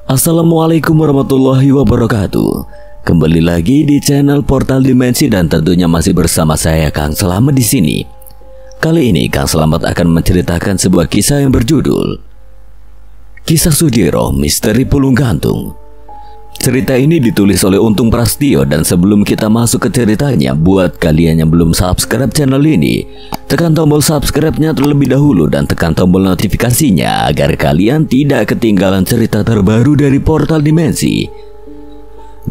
Assalamualaikum warahmatullahi wabarakatuh. Kembali lagi di channel Portal Dimensi dan tentunya masih bersama saya Kang Selamat di sini. Kali ini Kang Selamat akan menceritakan sebuah kisah yang berjudul Kisah Sudiro, Misteri Pulung Gantung. Cerita ini ditulis oleh Untung Prastio, dan sebelum kita masuk ke ceritanya, buat kalian yang belum subscribe channel ini, tekan tombol subscribe-nya terlebih dahulu dan tekan tombol notifikasinya agar kalian tidak ketinggalan cerita terbaru dari Portal Dimensi.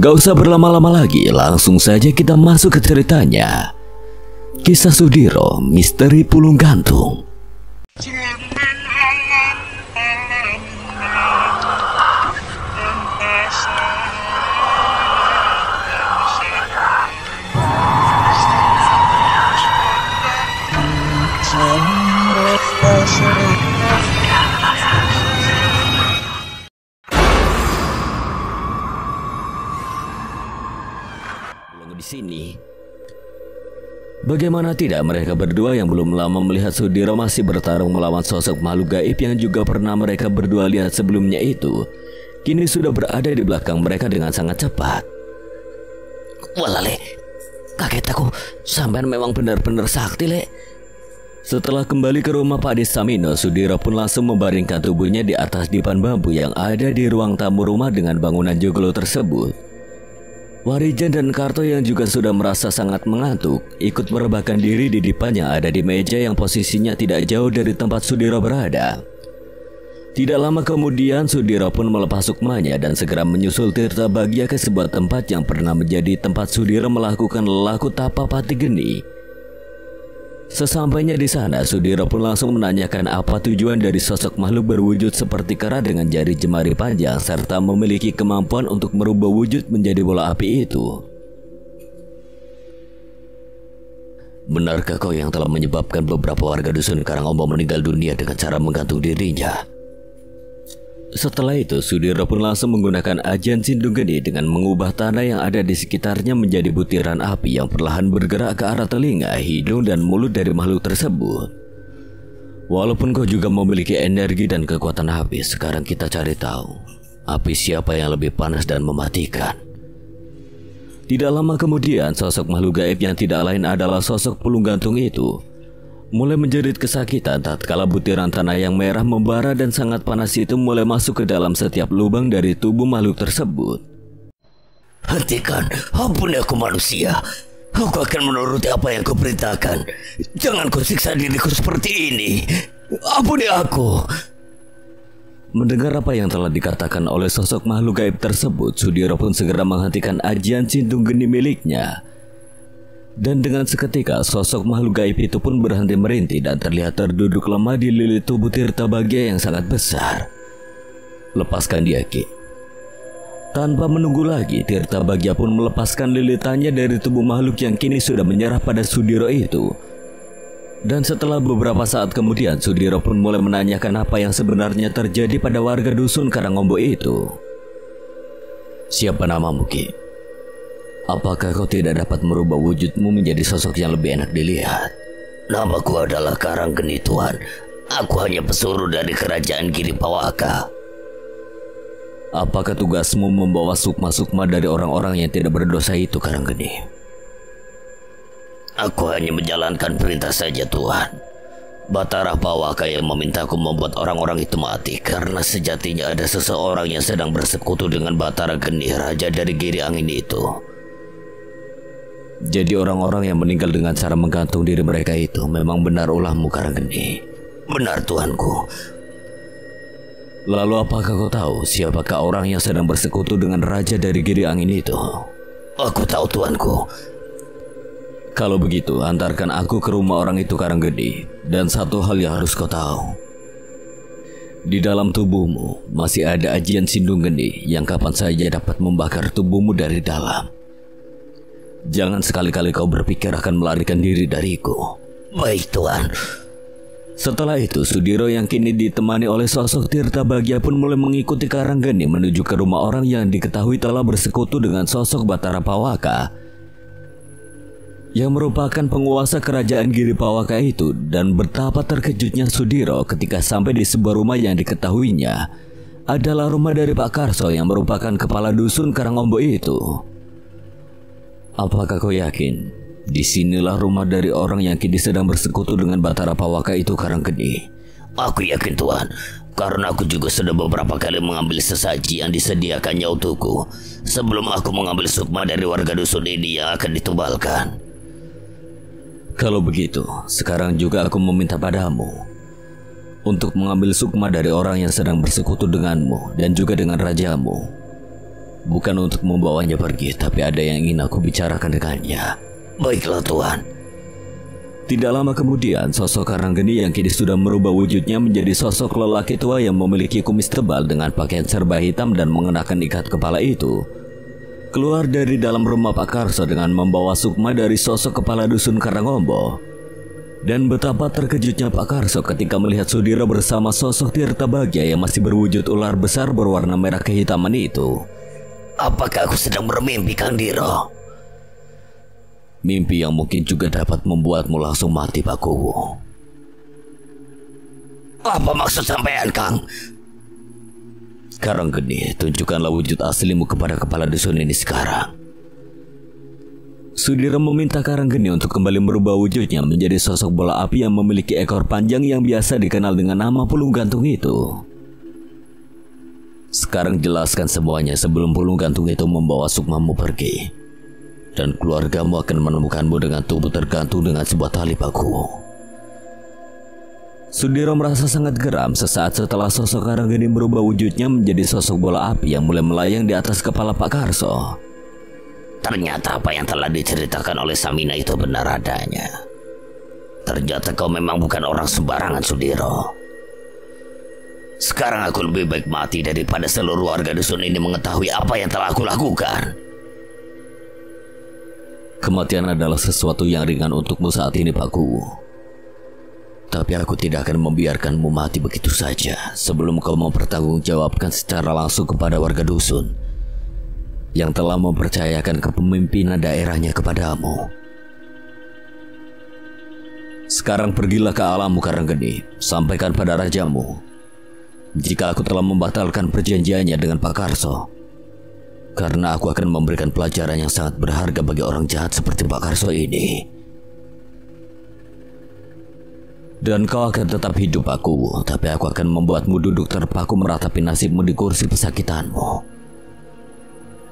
Gak usah berlama-lama lagi, langsung saja kita masuk ke ceritanya. Kisah Sudiro, Misteri Pulung Gantung. Di sini, bagaimana tidak mereka berdua yang belum lama melihat Sudiro masih bertarung melawan sosok makhluk gaib yang juga pernah mereka berdua lihat sebelumnya itu, kini sudah berada di belakang mereka dengan sangat cepat. Walale, kaget aku, sampean memang benar-benar sakti, Le. Setelah kembali ke rumah Pak Desamino, Sudiro pun langsung membaringkan tubuhnya di atas dipan bambu yang ada di ruang tamu rumah dengan bangunan joglo tersebut. Warijan dan Karto yang juga sudah merasa sangat mengantuk ikut merebahkan diri di dipan yang ada di meja yang posisinya tidak jauh dari tempat Sudiro berada. Tidak lama kemudian Sudiro pun melepas sukmanya dan segera menyusul Tirta Bagja ke sebuah tempat yang pernah menjadi tempat Sudiro melakukan lelaku tapa pati geni. Sesampainya di sana, Sudiro pun langsung menanyakan apa tujuan dari sosok makhluk berwujud seperti kera dengan jari jemari panjang serta memiliki kemampuan untuk merubah wujud menjadi bola api itu. Benarkah kau yang telah menyebabkan beberapa warga dusun Karangombo meninggal dunia dengan cara menggantung dirinya? Setelah itu, Sudiro pun langsung menggunakan ajian Sindung Geni dengan mengubah tanah yang ada di sekitarnya menjadi butiran api yang perlahan bergerak ke arah telinga, hidung, dan mulut dari makhluk tersebut. Walaupun kau juga memiliki energi dan kekuatan api, sekarang kita cari tahu api siapa yang lebih panas dan mematikan. Tidak lama kemudian, sosok makhluk gaib yang tidak lain adalah sosok Pulung Gantung itu mulai menjerit kesakitan tatkala butiran tanah yang merah membara dan sangat panas itu mulai masuk ke dalam setiap lubang dari tubuh makhluk tersebut. Hentikan, ampuni aku manusia. Aku akan menuruti apa yang kau perintahkan. Jangan kau siksa diriku seperti ini. Ampuni aku. Mendengar apa yang telah dikatakan oleh sosok makhluk gaib tersebut, Sudiro pun segera menghentikan ajian Sindung Geni miliknya. Dan dengan seketika sosok makhluk gaib itu pun berhenti merintih dan terlihat terduduk lemah di lilit tubuh Tirta Bagja yang sangat besar. Lepaskan dia, Ki. Tanpa menunggu lagi, Tirta Bagja pun melepaskan lilitannya dari tubuh makhluk yang kini sudah menyerah pada Sudiro itu. Dan setelah beberapa saat kemudian, Sudiro pun mulai menanyakan apa yang sebenarnya terjadi pada warga dusun Karangombo itu. Siapa namamu, Ki? Apakah kau tidak dapat merubah wujudmu menjadi sosok yang lebih enak dilihat? Namaku adalah Karanggeni, Tuan. Aku hanya pesuruh dari kerajaan Giripawaka. Apakah tugasmu membawa sukma-sukma dari orang-orang yang tidak berdosa itu, Karanggeni? Aku hanya menjalankan perintah saja, Tuan. Batara Pawaka yang memintaku membuat orang-orang itu mati karena sejatinya ada seseorang yang sedang bersekutu dengan Batara Geni, raja dari Giri Angin itu. Jadi orang-orang yang meninggal dengan cara menggantung diri mereka itu memang benar ulahmu, Karanggeni? Benar, tuanku. Lalu apakah kau tahu siapakah orang yang sedang bersekutu dengan raja dari Giri Angin itu? Aku tahu, tuanku. Kalau begitu, antarkan aku ke rumah orang itu, Karanggeni. Dan satu hal yang harus kau tahu. Di dalam tubuhmu masih ada ajian Sindung Geni yang kapan saja dapat membakar tubuhmu dari dalam. Jangan sekali-kali kau berpikir akan melarikan diri dariku. Baik, Tuan. Setelah itu, Sudiro yang kini ditemani oleh sosok Tirta Bagja pun mulai mengikuti Karanggeni menuju ke rumah orang yang diketahui telah bersekutu dengan sosok Batara Pawaka. yang merupakan penguasa kerajaan Giripawaka itu, dan betapa terkejutnya Sudiro ketika sampai di sebuah rumah yang diketahuinya adalah rumah dari Pak Karso yang merupakan kepala dusun Karangombo itu. Apakah kau yakin disinilah rumah dari orang yang kini sedang bersekutu dengan Batara Pawaka itu, Karanggeni? Aku yakin Tuan, karena aku juga sudah beberapa kali mengambil sesaji yang disediakannya untukku sebelum aku mengambil sukma dari warga dusun ini yang akan ditubalkan. Kalau begitu, sekarang juga aku meminta padamu untuk mengambil sukma dari orang yang sedang bersekutu denganmu dan juga dengan rajamu. Bukan untuk membawanya pergi, tapi ada yang ingin aku bicarakan dengannya. Baiklah Tuan. Tidak lama kemudian, sosok Karanggeni yang kini sudah merubah wujudnya menjadi sosok lelaki tua yang memiliki kumis tebal dengan pakaian serba hitam dan mengenakan ikat kepala itu keluar dari dalam rumah Pak Karso dengan membawa sukma dari sosok kepala dusun Karangombo. Dan betapa terkejutnya Pak Karso ketika melihat Sudiro bersama sosok Tirta Bagja yang masih berwujud ular besar berwarna merah kehitaman itu. Apakah aku sedang bermimpi, Kang Diro? Mimpi yang mungkin juga dapat membuatmu langsung mati, Pak Kuwu. Apa maksud sampean, Kang? Karanggeni, tunjukkanlah wujud aslimu kepada kepala dusun ini sekarang. Sudiro meminta Karanggeni untuk kembali merubah wujudnya menjadi sosok bola api yang memiliki ekor panjang yang biasa dikenal dengan nama Pulung Gantung itu. Sekarang jelaskan semuanya sebelum Pulung Gantung itu membawa sukmamu pergi. Dan keluargamu akan menemukanmu dengan tubuh tergantung dengan sebuah tali paku. Sudiro merasa sangat geram sesaat setelah sosok Karanggeni merubah wujudnya menjadi sosok bola api yang mulai melayang di atas kepala Pak Karso. Ternyata apa yang telah diceritakan oleh Samina itu benar adanya. Ternyata kau memang bukan orang sembarangan, Sudiro. Sekarang aku lebih baik mati daripada seluruh warga dusun ini mengetahui apa yang telah aku lakukan. Kematian adalah sesuatu yang ringan untukmu saat ini, Pak Kuwu. Tapi aku tidak akan membiarkanmu mati begitu saja sebelum kau mempertanggungjawabkan secara langsung kepada warga dusun yang telah mempercayakan kepemimpinan daerahnya kepadamu. Sekarang pergilah ke alammu, Karanggeni. Sampaikan pada rajamu jika aku telah membatalkan perjanjiannya dengan Pak Karso, karena aku akan memberikan pelajaran yang sangat berharga bagi orang jahat seperti Pak Karso ini. Dan kau akan tetap hidup, Pak Kuwu, tapi aku akan membuatmu duduk terpaku meratapi nasibmu di kursi pesakitanmu.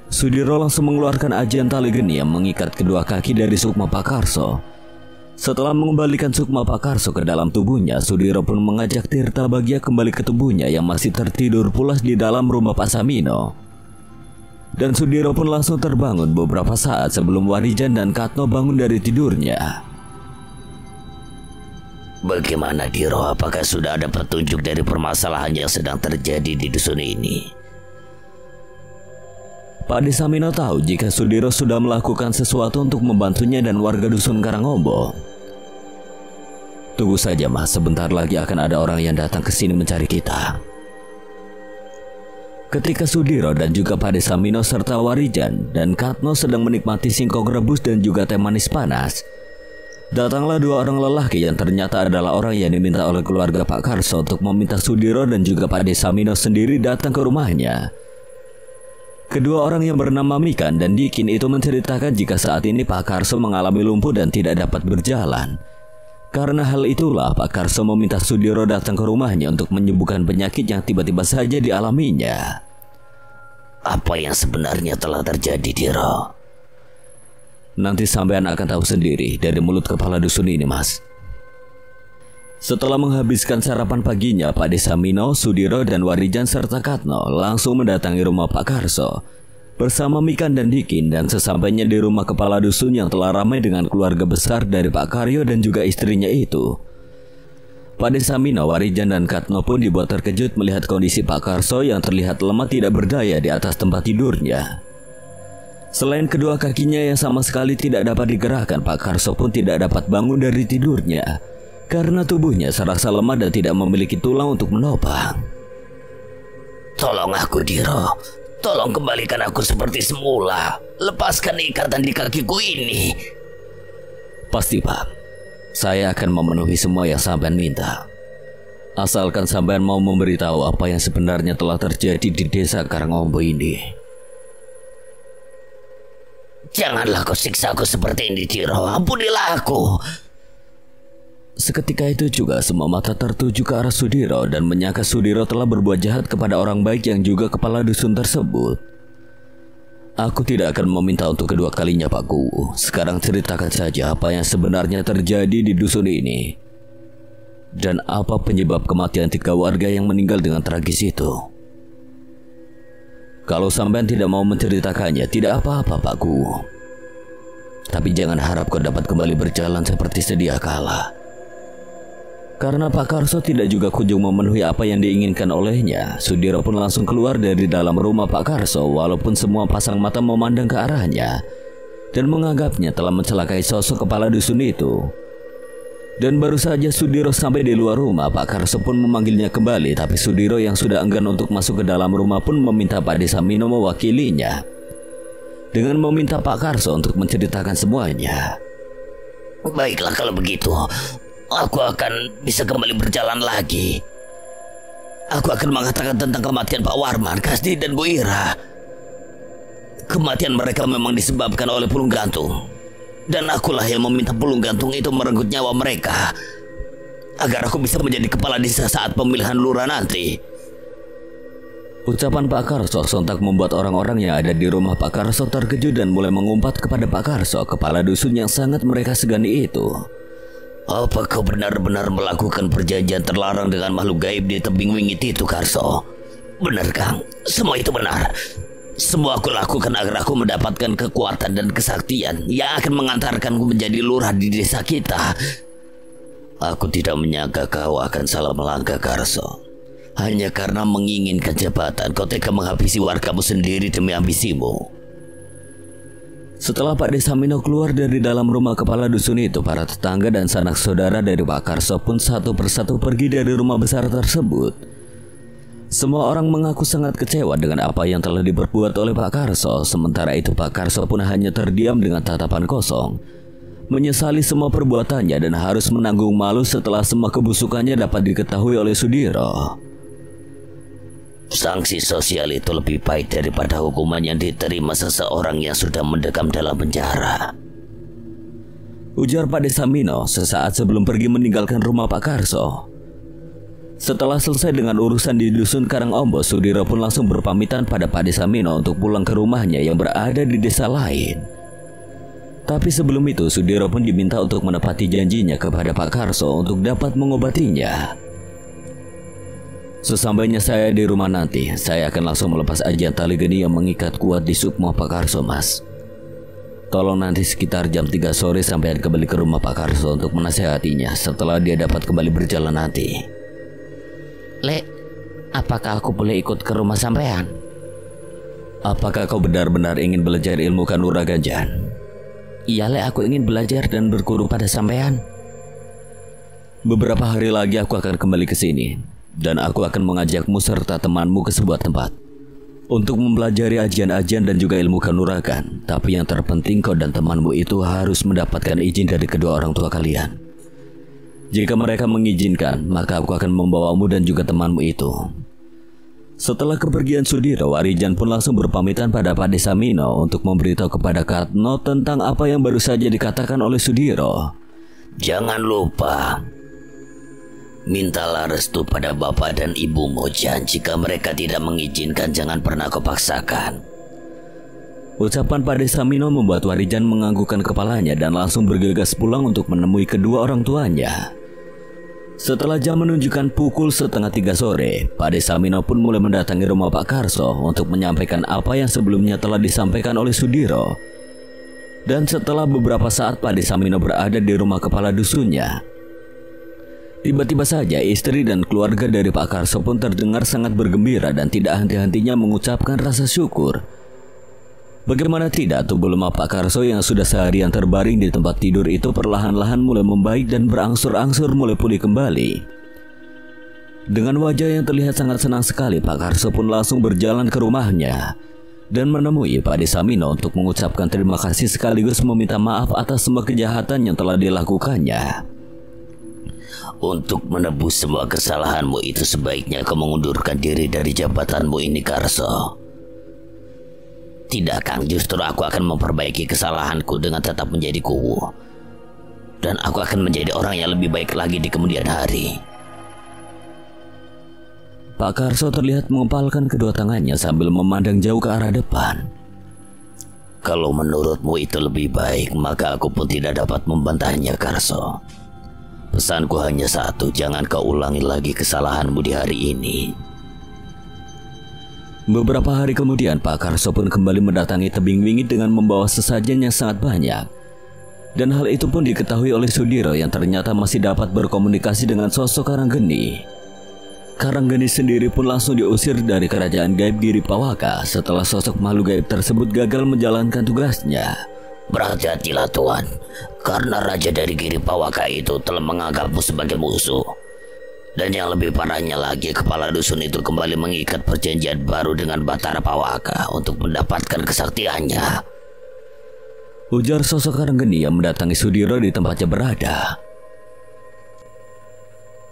Sudiro langsung mengeluarkan ajian tali geni yang mengikat kedua kaki dari sukma Pak Karso. Setelah mengembalikan sukma Pak Karso ke dalam tubuhnya, Sudiro pun mengajak Tirta Bagja kembali ke tubuhnya yang masih tertidur pulas di dalam rumah Pak Samino. Dan Sudiro pun langsung terbangun beberapa saat sebelum Warijan dan Katno bangun dari tidurnya. Bagaimana, Diro? Apakah sudah ada petunjuk dari permasalahan yang sedang terjadi di dusun ini? Pak Samino tahu jika Sudiro sudah melakukan sesuatu untuk membantunya dan warga dusun Karangombo. Tunggu saja, Mas. Sebentar lagi akan ada orang yang datang ke sini mencari kita. Ketika Sudiro dan juga Pak Samino serta Warijan dan Katno sedang menikmati singkong rebus dan juga teh manis panas, datanglah dua orang lelaki yang ternyata adalah orang yang diminta oleh keluarga Pak Karso untuk meminta Sudiro dan juga Pak Samino sendiri datang ke rumahnya. Kedua orang yang bernama Mikan dan Dikin itu menceritakan jika saat ini Pak Karso mengalami lumpuh dan tidak dapat berjalan. Karena hal itulah Pak Karso meminta Sudiro datang ke rumahnya untuk menyembuhkan penyakit yang tiba-tiba saja dialaminya. Apa yang sebenarnya telah terjadi, Diro? Nanti sampean akan tahu sendiri dari mulut kepala dusun ini, Mas. Setelah menghabiskan sarapan paginya, Pak Samino, Sudiro, dan Warijan serta Katno langsung mendatangi rumah Pak Karso bersama Mikan dan Dikin, dan sesampainya di rumah kepala dusun yang telah ramai dengan keluarga besar dari Pak Karyo dan juga istrinya itu, Pak Samino, Warijan, dan Katno pun dibuat terkejut melihat kondisi Pak Karso yang terlihat lemah tidak berdaya di atas tempat tidurnya. Selain kedua kakinya yang sama sekali tidak dapat digerakkan, Pak Karso pun tidak dapat bangun dari tidurnya karena tubuhnya serasa lemah dan tidak memiliki tulang untuk menopang. Tolong aku, Diro. Tolong kembalikan aku seperti semula. Lepaskan ikatan di kakiku ini. Pasti, Pak. Saya akan memenuhi semua yang sampean minta. Asalkan sampean mau memberitahu apa yang sebenarnya telah terjadi di desa Karangombo ini. Janganlah kau siksa aku seperti ini, Ciro. Ampunilah aku. Seketika itu juga semua mata tertuju ke arah Sudiro dan menyangka Sudiro telah berbuat jahat kepada orang baik yang juga kepala dusun tersebut. Aku tidak akan meminta untuk kedua kalinya, Pak Kuwu. Sekarang ceritakan saja apa yang sebenarnya terjadi di dusun ini. Dan apa penyebab kematian 3 warga yang meninggal dengan tragis itu? Kalau sampean tidak mau menceritakannya, tidak apa-apa, Pak Kuwu. Tapi jangan harap kau dapat kembali berjalan seperti sedia kala. Karena Pak Karso tidak juga kunjung memenuhi apa yang diinginkan olehnya, Sudiro pun langsung keluar dari dalam rumah Pak Karso walaupun semua pasang mata memandang ke arahnya dan menganggapnya telah mencelakai sosok kepala dusun itu. Dan baru saja Sudiro sampai di luar rumah, Pak Karso pun memanggilnya kembali, tapi Sudiro yang sudah enggan untuk masuk ke dalam rumah pun meminta Pak Desamino mewakilinya dengan meminta Pak Karso untuk menceritakan semuanya. Baiklah kalau begitu, aku akan bisa kembali berjalan lagi. Aku akan mengatakan tentang kematian Pak Warman, Kasdi, dan Bu Ira. Kematian mereka memang disebabkan oleh pulung gantung. Dan akulah yang meminta pulung gantung itu merenggut nyawa mereka agar aku bisa menjadi kepala desa saat pemilihan lurah nanti. Ucapan Pak Karso sontak membuat orang-orang yang ada di rumah Pak Karso terkejut dan mulai mengumpat kepada Pak Karso, kepala dusun yang sangat mereka segani itu. Apa kau benar-benar melakukan perjanjian terlarang dengan makhluk gaib di tebing wingit itu, Karso? Benar, Kang. Semua itu benar. Semua aku lakukan agar aku mendapatkan kekuatan dan kesaktian yang akan mengantarkanku menjadi lurah di desa kita. Aku tidak menyangka kau akan salah melangkah, Karso. Hanya karena menginginkan jabatan, kau tega menghabisi wargamu sendiri demi ambisimu. Setelah Pak Desamino keluar dari dalam rumah kepala dusun itu, para tetangga dan sanak saudara dari Pak Karso pun satu persatu pergi dari rumah besar tersebut. Semua orang mengaku sangat kecewa dengan apa yang telah diperbuat oleh Pak Karso. Sementara itu Pak Karso pun hanya terdiam dengan tatapan kosong, menyesali semua perbuatannya dan harus menanggung malu setelah semua kebusukannya dapat diketahui oleh Sudiro. Sanksi sosial itu lebih baik daripada hukuman yang diterima seseorang yang sudah mendekam dalam penjara, ujar Pak Desamino sesaat sebelum pergi meninggalkan rumah Pak Karso. Setelah selesai dengan urusan di dusun Karangombo, Sudiro pun langsung berpamitan pada Pak Desamino untuk pulang ke rumahnya yang berada di desa lain. Tapi sebelum itu, Sudiro pun diminta untuk menepati janjinya kepada Pak Karso untuk dapat mengobatinya. Sesampainya saya di rumah nanti, saya akan langsung melepas ajian tali geni yang mengikat kuat di sukma Pak Karso, Mas. Tolong nanti sekitar jam 3 sore sampai kembali ke rumah Pak Karso untuk menasehatinya setelah dia dapat kembali berjalan nanti. Lek, apakah aku boleh ikut ke rumah sampean? Apakah kau benar-benar ingin belajar ilmu kanuragan? Iya, Lek, aku ingin belajar dan berguru pada sampean. Beberapa hari lagi aku akan kembali ke sini, dan aku akan mengajakmu serta temanmu ke sebuah tempat untuk mempelajari ajian-ajian dan juga ilmu kanuragan. Tapi yang terpenting, kau dan temanmu itu harus mendapatkan izin dari kedua orang tua kalian. Jika mereka mengizinkan, maka aku akan membawamu dan juga temanmu itu. Setelah kepergian Sudiro, Warijan pun langsung berpamitan pada Pak Desamino untuk memberitahu kepada Katno tentang apa yang baru saja dikatakan oleh Sudiro. Jangan lupa, mintalah restu pada bapak dan ibu Mojan. Jika mereka tidak mengizinkan, jangan pernah kau paksakan. Ucapan Pak Desamino membuat Warijan menganggukkan kepalanya dan langsung bergegas pulang untuk menemui kedua orang tuanya. Setelah jam menunjukkan pukul 2:30 sore, Pak Desamino pun mulai mendatangi rumah Pak Karso untuk menyampaikan apa yang sebelumnya telah disampaikan oleh Sudiro. Dan setelah beberapa saat Pak Desamino berada di rumah kepala dusunnya, tiba-tiba saja istri dan keluarga dari Pak Karso pun terdengar sangat bergembira dan tidak henti-hentinya mengucapkan rasa syukur. Bagaimana tidak, tubuh lemah Pak Karso yang sudah seharian terbaring di tempat tidur itu perlahan-lahan mulai membaik dan berangsur-angsur mulai pulih kembali. Dengan wajah yang terlihat sangat senang sekali, Pak Karso pun langsung berjalan ke rumahnya dan menemui Pak Desamino untuk mengucapkan terima kasih sekaligus meminta maaf atas semua kejahatan yang telah dilakukannya. Untuk menebus semua kesalahanmu itu sebaiknya kau mengundurkan diri dari jabatanmu ini, Karso. Tidak, Kang, justru aku akan memperbaiki kesalahanku dengan tetap menjadi kuwu. Dan aku akan menjadi orang yang lebih baik lagi di kemudian hari. Pak Karso terlihat mengepalkan kedua tangannya sambil memandang jauh ke arah depan. Kalau menurutmu itu lebih baik, maka aku pun tidak dapat membantahnya, Karso. Pesanku hanya satu, jangan kau ulangi lagi kesalahanmu di hari ini. Beberapa hari kemudian, Pak Karso pun kembali mendatangi tebing wingit dengan membawa sesajen yang sangat banyak. Dan hal itu pun diketahui oleh Sudiro yang ternyata masih dapat berkomunikasi dengan sosok Karanggeni. Karanggeni sendiri pun langsung diusir dari kerajaan gaib Giripawaka setelah sosok makhluk gaib tersebut gagal menjalankan tugasnya. Berhati-hatilah Tuan, karena raja dari Giripawaka itu telah menganggapmu sebagai musuh. Dan yang lebih parahnya lagi, kepala dusun itu kembali mengikat perjanjian baru dengan Batara Pawaka untuk mendapatkan kesaktiannya. Ujar sosok Karanggeni yang mendatangi Sudiro di tempatnya berada.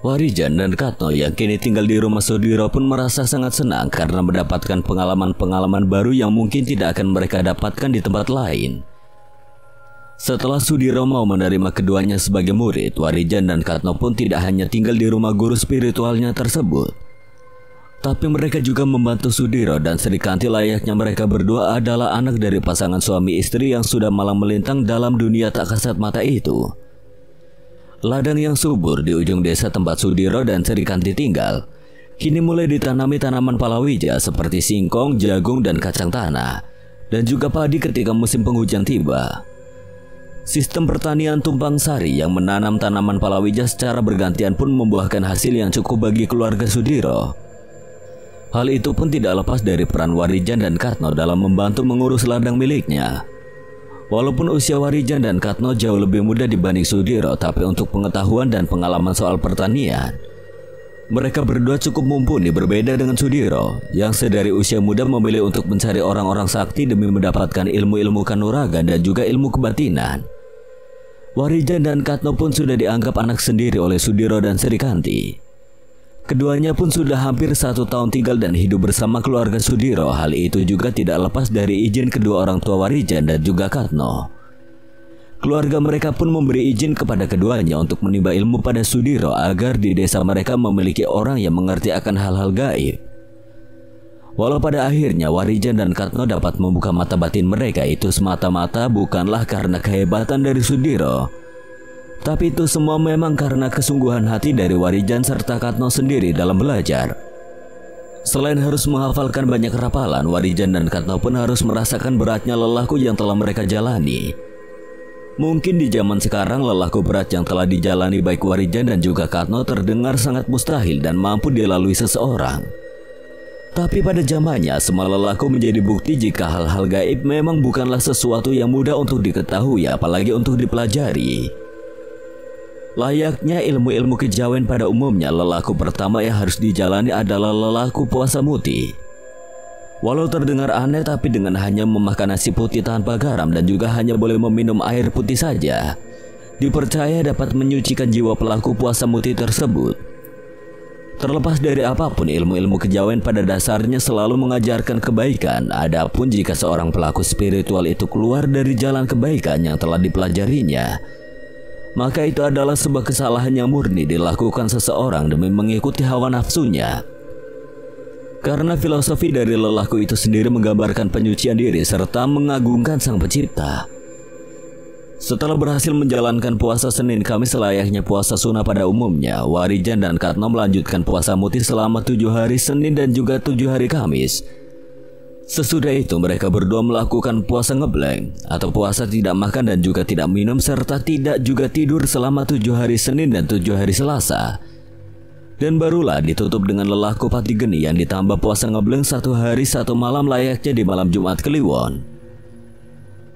Warijan dan Katno yang kini tinggal di rumah Sudiro pun merasa sangat senang karena mendapatkan pengalaman-pengalaman baru yang mungkin tidak akan mereka dapatkan di tempat lain. Setelah Sudiro mau menerima keduanya sebagai murid, Warijan dan Katno pun tidak hanya tinggal di rumah guru spiritualnya tersebut, tapi mereka juga membantu Sudiro dan Sri Kanti layaknya mereka berdua adalah anak dari pasangan suami istri yang sudah malang melintang dalam dunia tak kasat mata itu. Ladang yang subur di ujung desa tempat Sudiro dan Sri Kanti tinggal kini mulai ditanami tanaman palawija seperti singkong, jagung, dan kacang tanah, dan juga padi ketika musim penghujan tiba. Sistem pertanian tumpang sari yang menanam tanaman palawija secara bergantian pun membuahkan hasil yang cukup bagi keluarga Sudiro. Hal itu pun tidak lepas dari peran Warijan dan Katno dalam membantu mengurus ladang miliknya. Walaupun usia Warijan dan Katno jauh lebih muda dibanding Sudiro, tapi untuk pengetahuan dan pengalaman soal pertanian, mereka berdua cukup mumpuni berbeda dengan Sudiro, yang sedari usia muda memilih untuk mencari orang-orang sakti demi mendapatkan ilmu-ilmu kanuragan dan juga ilmu kebatinan. Warijan dan Katno pun sudah dianggap anak sendiri oleh Sudiro dan Sri Kanti. Keduanya pun sudah hampir 1 tahun tinggal dan hidup bersama keluarga Sudiro. Hal itu juga tidak lepas dari izin kedua orang tua Warijan dan juga Katno. Keluarga mereka pun memberi izin kepada keduanya untuk menimba ilmu pada Sudiro agar di desa mereka memiliki orang yang mengerti akan hal-hal gaib. Walau pada akhirnya Warijan dan Katno dapat membuka mata batin mereka, itu semata-mata bukanlah karena kehebatan dari Sudiro, tapi itu semua memang karena kesungguhan hati dari Warijan serta Katno sendiri dalam belajar. Selain harus menghafalkan banyak rapalan, Warijan dan Katno pun harus merasakan beratnya lelaku yang telah mereka jalani. Mungkin di zaman sekarang lelaku berat yang telah dijalani baik Warijan dan juga Katno terdengar sangat mustahil dan mampu dilalui seseorang. Tapi pada zamannya semua lelaku menjadi bukti jika hal-hal gaib memang bukanlah sesuatu yang mudah untuk diketahui, apalagi untuk dipelajari. Layaknya ilmu-ilmu kejawen pada umumnya, lelaku pertama yang harus dijalani adalah lelaku puasa muti. Walau terdengar aneh, tapi dengan hanya memakan nasi putih tanpa garam dan juga hanya boleh meminum air putih saja, dipercaya dapat menyucikan jiwa pelaku puasa muti tersebut. Terlepas dari apapun, ilmu-ilmu kejawen pada dasarnya selalu mengajarkan kebaikan. Adapun jika seorang pelaku spiritual itu keluar dari jalan kebaikan yang telah dipelajarinya, maka itu adalah sebuah kesalahan yang murni dilakukan seseorang demi mengikuti hawa nafsunya. Karena filosofi dari lelaku itu sendiri menggambarkan penyucian diri serta mengagungkan Sang Pencipta. Setelah berhasil menjalankan puasa Senin Kamis layaknya puasa sunnah pada umumnya, Warijan dan Katno melanjutkan puasa muti selama 7 hari Senin dan juga 7 hari Kamis. Sesudah itu mereka berdua melakukan puasa ngebleng atau puasa tidak makan dan juga tidak minum serta tidak juga tidur selama 7 hari Senin dan 7 hari Selasa. Dan barulah ditutup dengan lelaku pati geni yang ditambah puasa ngebleng 1 hari 1 malam layaknya di malam Jumat Kliwon.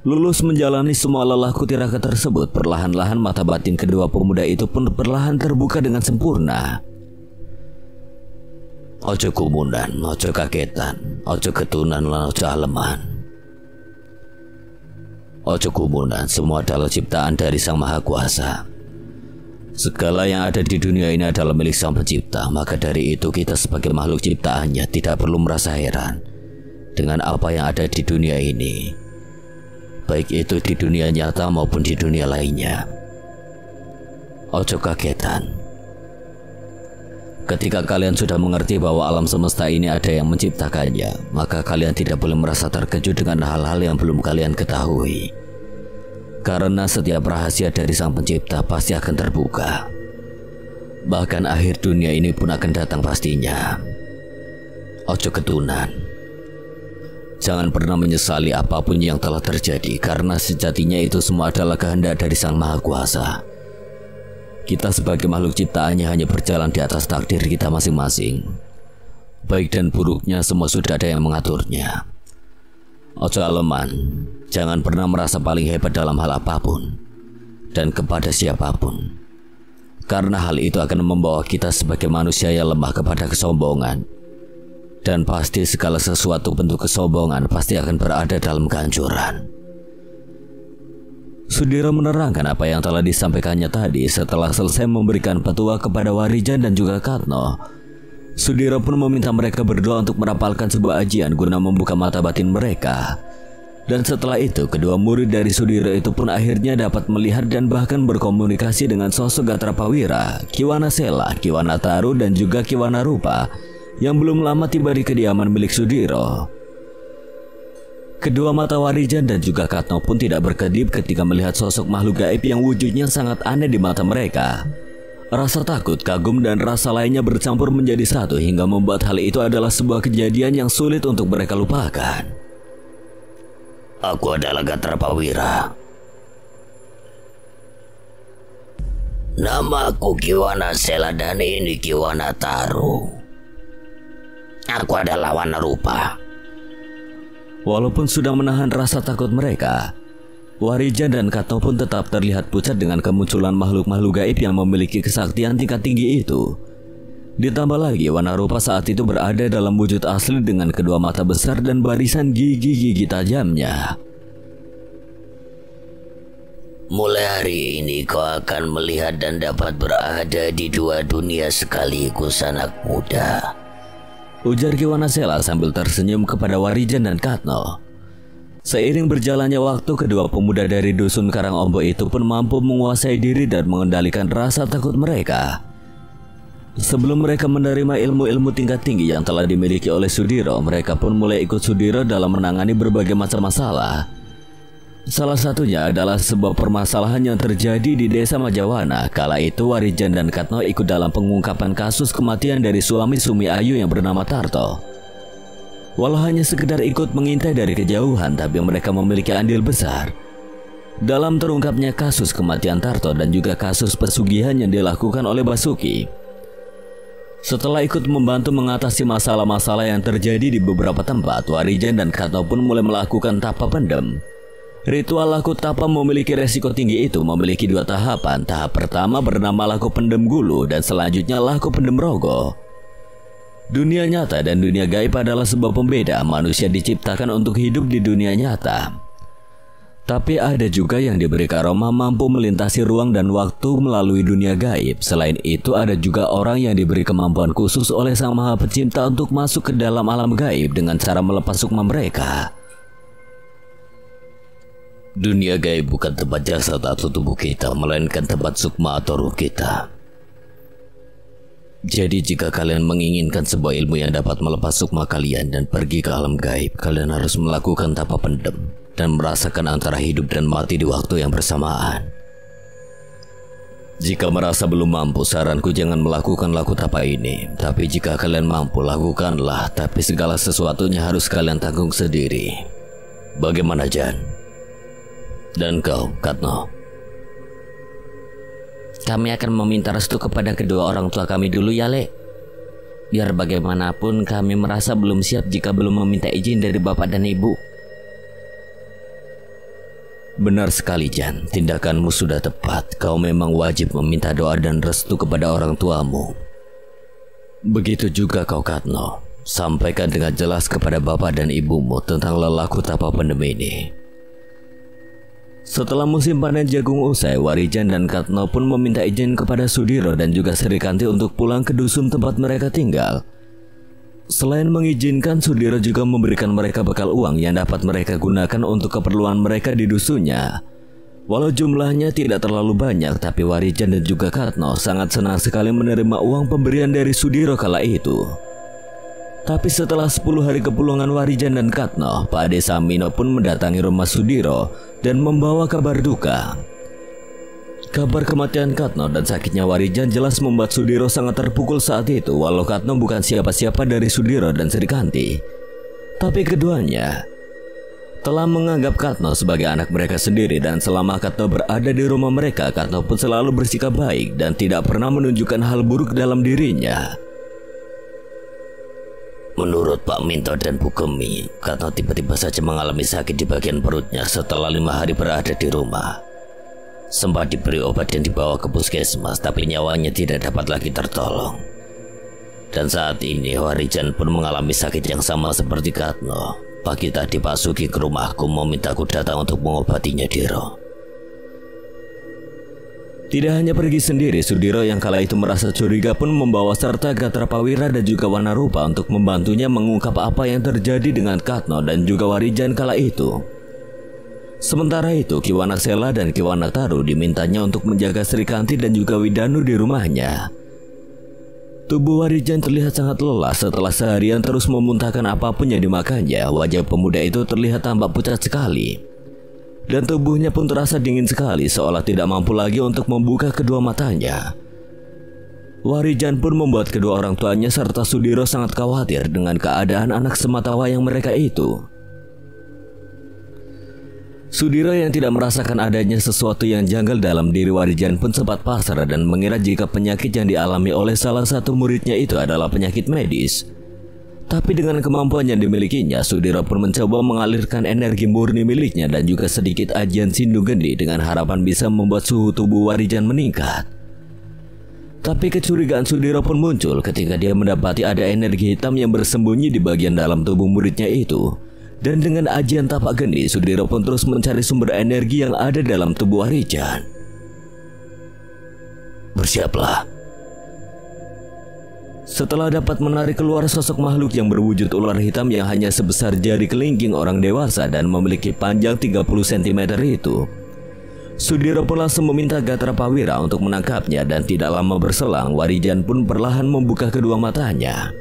Lulus menjalani semua lelaku tiraka tersebut, perlahan-lahan mata batin kedua pemuda itu pun perlahan terbuka dengan sempurna. Ojo kumunan, ojo kagetan, ojo ketunan lan ojo aleman. Ojo kumunan, semua adalah ciptaan dari Sang Maha Kuasa. Segala yang ada di dunia ini adalah milik Sang Pencipta, maka dari itu kita sebagai makhluk ciptaannya tidak perlu merasa heran dengan apa yang ada di dunia ini, baik itu di dunia nyata maupun di dunia lainnya. Ojo kagetan. Ketika kalian sudah mengerti bahwa alam semesta ini ada yang menciptakannya, maka kalian tidak boleh merasa terkejut dengan hal-hal yang belum kalian ketahui. Karena setiap rahasia dari Sang Pencipta pasti akan terbuka. Bahkan akhir dunia ini pun akan datang pastinya. Ojo ketunan. Jangan pernah menyesali apapun yang telah terjadi, karena sejatinya itu semua adalah kehendak dari Sang Maha Kuasa. Kita sebagai makhluk ciptaannya hanya berjalan di atas takdir kita masing-masing. Baik dan buruknya semua sudah ada yang mengaturnya. Ojo aleman, jangan pernah merasa paling hebat dalam hal apapun dan kepada siapapun, karena hal itu akan membawa kita sebagai manusia yang lemah kepada kesombongan. Dan pasti segala sesuatu bentuk kesombongan pasti akan berada dalam kehancuran. Sudiro menerangkan apa yang telah disampaikannya tadi setelah selesai memberikan petua kepada Warijan dan juga Katno. Sudiro pun meminta mereka berdoa untuk merapalkan sebuah ajian guna membuka mata batin mereka. Dan setelah itu, kedua murid dari Sudiro itu pun akhirnya dapat melihat dan bahkan berkomunikasi dengan sosok Gatrapawira, Kiwana Sela, Kiwana Taru, dan juga Kiwana Rupa yang belum lama tiba di kediaman milik Sudiro. Kedua mata Warijan dan juga Katno pun tidak berkedip ketika melihat sosok makhluk gaib yang wujudnya sangat aneh di mata mereka. Rasa takut, kagum, dan rasa lainnya bercampur menjadi satu hingga membuat hal itu adalah sebuah kejadian yang sulit untuk mereka lupakan. Aku adalah Gatrapawira. Nama aku Kiwana Sela dan ini Kiwana Taru. Aku adalah Wana Rupa. Walaupun sudah menahan rasa takut mereka, Warijan dan Katno pun tetap terlihat pucat dengan kemunculan makhluk-makhluk gaib yang memiliki kesaktian tingkat tinggi itu. Ditambah lagi Wana Rupa saat itu berada dalam wujud asli dengan kedua mata besar dan barisan gigi-gigi tajamnya. Mulai hari ini kau akan melihat dan dapat berada di dua dunia sekaligus, anak muda, ujar Kiwana Sela sambil tersenyum kepada Warijan dan Katno. Seiring berjalannya waktu, kedua pemuda dari dusun Karangombo itu pun mampu menguasai diri dan mengendalikan rasa takut mereka. Sebelum mereka menerima ilmu-ilmu tingkat tinggi yang telah dimiliki oleh Sudiro, mereka pun mulai ikut Sudiro dalam menangani berbagai macam masalah. Salah satunya adalah sebuah permasalahan yang terjadi di desa Majawana. Kala itu Warijan dan Katno ikut dalam pengungkapan kasus kematian dari suami Sumi Ayu yang bernama Tarto. Walau hanya sekedar ikut mengintai dari kejauhan, tapi mereka memiliki andil besar dalam terungkapnya kasus kematian Tarto dan juga kasus pesugihan yang dilakukan oleh Basuki. Setelah ikut membantu mengatasi masalah-masalah yang terjadi di beberapa tempat, Warijan dan Katno pun mulai melakukan tapa pendem. Ritual laku tapa memiliki resiko tinggi itu memiliki dua tahapan. Tahap pertama bernama laku pendem gulu dan selanjutnya laku pendem rogo. Dunia nyata dan dunia gaib adalah sebuah pembeda. Manusia diciptakan untuk hidup di dunia nyata, tapi ada juga yang diberi karomah mampu melintasi ruang dan waktu melalui dunia gaib. Selain itu ada juga orang yang diberi kemampuan khusus oleh Sang Maha Pencipta untuk masuk ke dalam alam gaib dengan cara melepas sukma mereka. Dunia gaib bukan tempat jasad atau tubuh kita, melainkan tempat sukma atau ruh kita. Jadi jika kalian menginginkan sebuah ilmu yang dapat melepas sukma kalian dan pergi ke alam gaib, kalian harus melakukan tapa pendem dan merasakan antara hidup dan mati di waktu yang bersamaan. Jika merasa belum mampu, saranku jangan melakukan laku tapa ini. Tapi jika kalian mampu, lakukanlah. Tapi segala sesuatunya harus kalian tanggung sendiri. Bagaimana, Jan? Dan kau, Katno? Kami akan meminta restu kepada kedua orang tua kami dulu ya, Le. Biar bagaimanapun kami merasa belum siap jika belum meminta izin dari bapak dan ibu. Benar sekali, Jan. Tindakanmu sudah tepat. Kau memang wajib meminta doa dan restu kepada orang tuamu. Begitu juga kau, Katno. Sampaikan dengan jelas kepada bapak dan ibumu tentang lelaku tapa pendem ini. Setelah musim panen jagung usai, Warijan dan Katno pun meminta izin kepada Sudiro dan juga Srikanti untuk pulang ke dusun tempat mereka tinggal. Selain mengizinkan, Sudiro juga memberikan mereka bekal uang yang dapat mereka gunakan untuk keperluan mereka di dusunnya. Walau jumlahnya tidak terlalu banyak, tapi Warijan dan juga Katno sangat senang sekali menerima uang pemberian dari Sudiro kala itu. Tapi setelah 10 hari kepulangan Warijan dan Katno, Pak Ade Samino pun mendatangi rumah Sudiro dan membawa kabar duka. Kabar kematian Katno dan sakitnya Warijan jelas membuat Sudiro sangat terpukul saat itu, walau Katno bukan siapa-siapa dari Sudiro dan Srikanti. Tapi keduanya telah menganggap Katno sebagai anak mereka sendiri, dan selama Katno berada di rumah mereka, Katno pun selalu bersikap baik dan tidak pernah menunjukkan hal buruk dalam dirinya. Menurut Pak Minto dan Bu Gemi, Katno tiba-tiba saja mengalami sakit di bagian perutnya setelah 5 hari berada di rumah. Sempat diberi obat dan dibawa ke puskesmas, tapi nyawanya tidak dapat lagi tertolong. Dan saat ini Warijan pun mengalami sakit yang sama seperti Katno. Pagi tadi Pak Sugi ke rumahku memintaku datang untuk mengobatinya, Diro. Tidak hanya pergi sendiri, Sudiro yang kala itu merasa curiga pun membawa serta Gatra Pawira dan juga Wanarupa untuk membantunya mengungkap apa yang terjadi dengan Katno dan juga Warijan kala itu. Sementara itu, Ki Wanaksela dan Ki Wanaktaru dimintanya untuk menjaga Srikanti dan juga Widanu di rumahnya. Tubuh Warijan terlihat sangat lelah setelah seharian terus memuntahkan apapun yang dimakannya. Wajah pemuda itu terlihat tampak pucat sekali. Dan tubuhnya pun terasa dingin sekali, seolah tidak mampu lagi untuk membuka kedua matanya. Warijan pun membuat kedua orang tuanya serta Sudiro sangat khawatir dengan keadaan anak sematawayang mereka itu. Sudiro yang tidak merasakan adanya sesuatu yang janggal dalam diri Warijan pun sempat pasrah dan mengira jika penyakit yang dialami oleh salah satu muridnya itu adalah penyakit medis. Tapi dengan kemampuan yang dimilikinya, Sudiro pun mencoba mengalirkan energi murni miliknya dan juga sedikit ajian Sindung Gendi dengan harapan bisa membuat suhu tubuh Warijan meningkat. Tapi kecurigaan Sudiro pun muncul ketika dia mendapati ada energi hitam yang bersembunyi di bagian dalam tubuh muridnya itu. Dan dengan ajian tapak gendi, Sudiro pun terus mencari sumber energi yang ada dalam tubuh Warijan. Bersiaplah. Setelah dapat menarik keluar sosok makhluk yang berwujud ular hitam yang hanya sebesar jari kelingking orang dewasa dan memiliki panjang 30 cm itu, Sudiro pun langsung meminta Gatra Pawira untuk menangkapnya, dan tidak lama berselang Warijan pun perlahan membuka kedua matanya.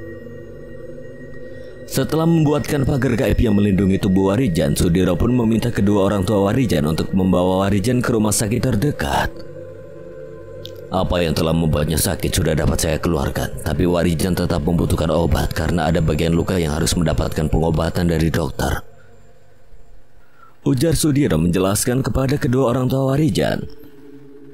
Setelah membuatkan pagar gaib yang melindungi tubuh Warijan, Sudiro pun meminta kedua orang tua Warijan untuk membawa Warijan ke rumah sakit terdekat. Apa yang telah membuatnya sakit sudah dapat saya keluarkan, tapi Warijan tetap membutuhkan obat karena ada bagian luka yang harus mendapatkan pengobatan dari dokter, ujar Sudiro menjelaskan kepada kedua orang tua Warijan.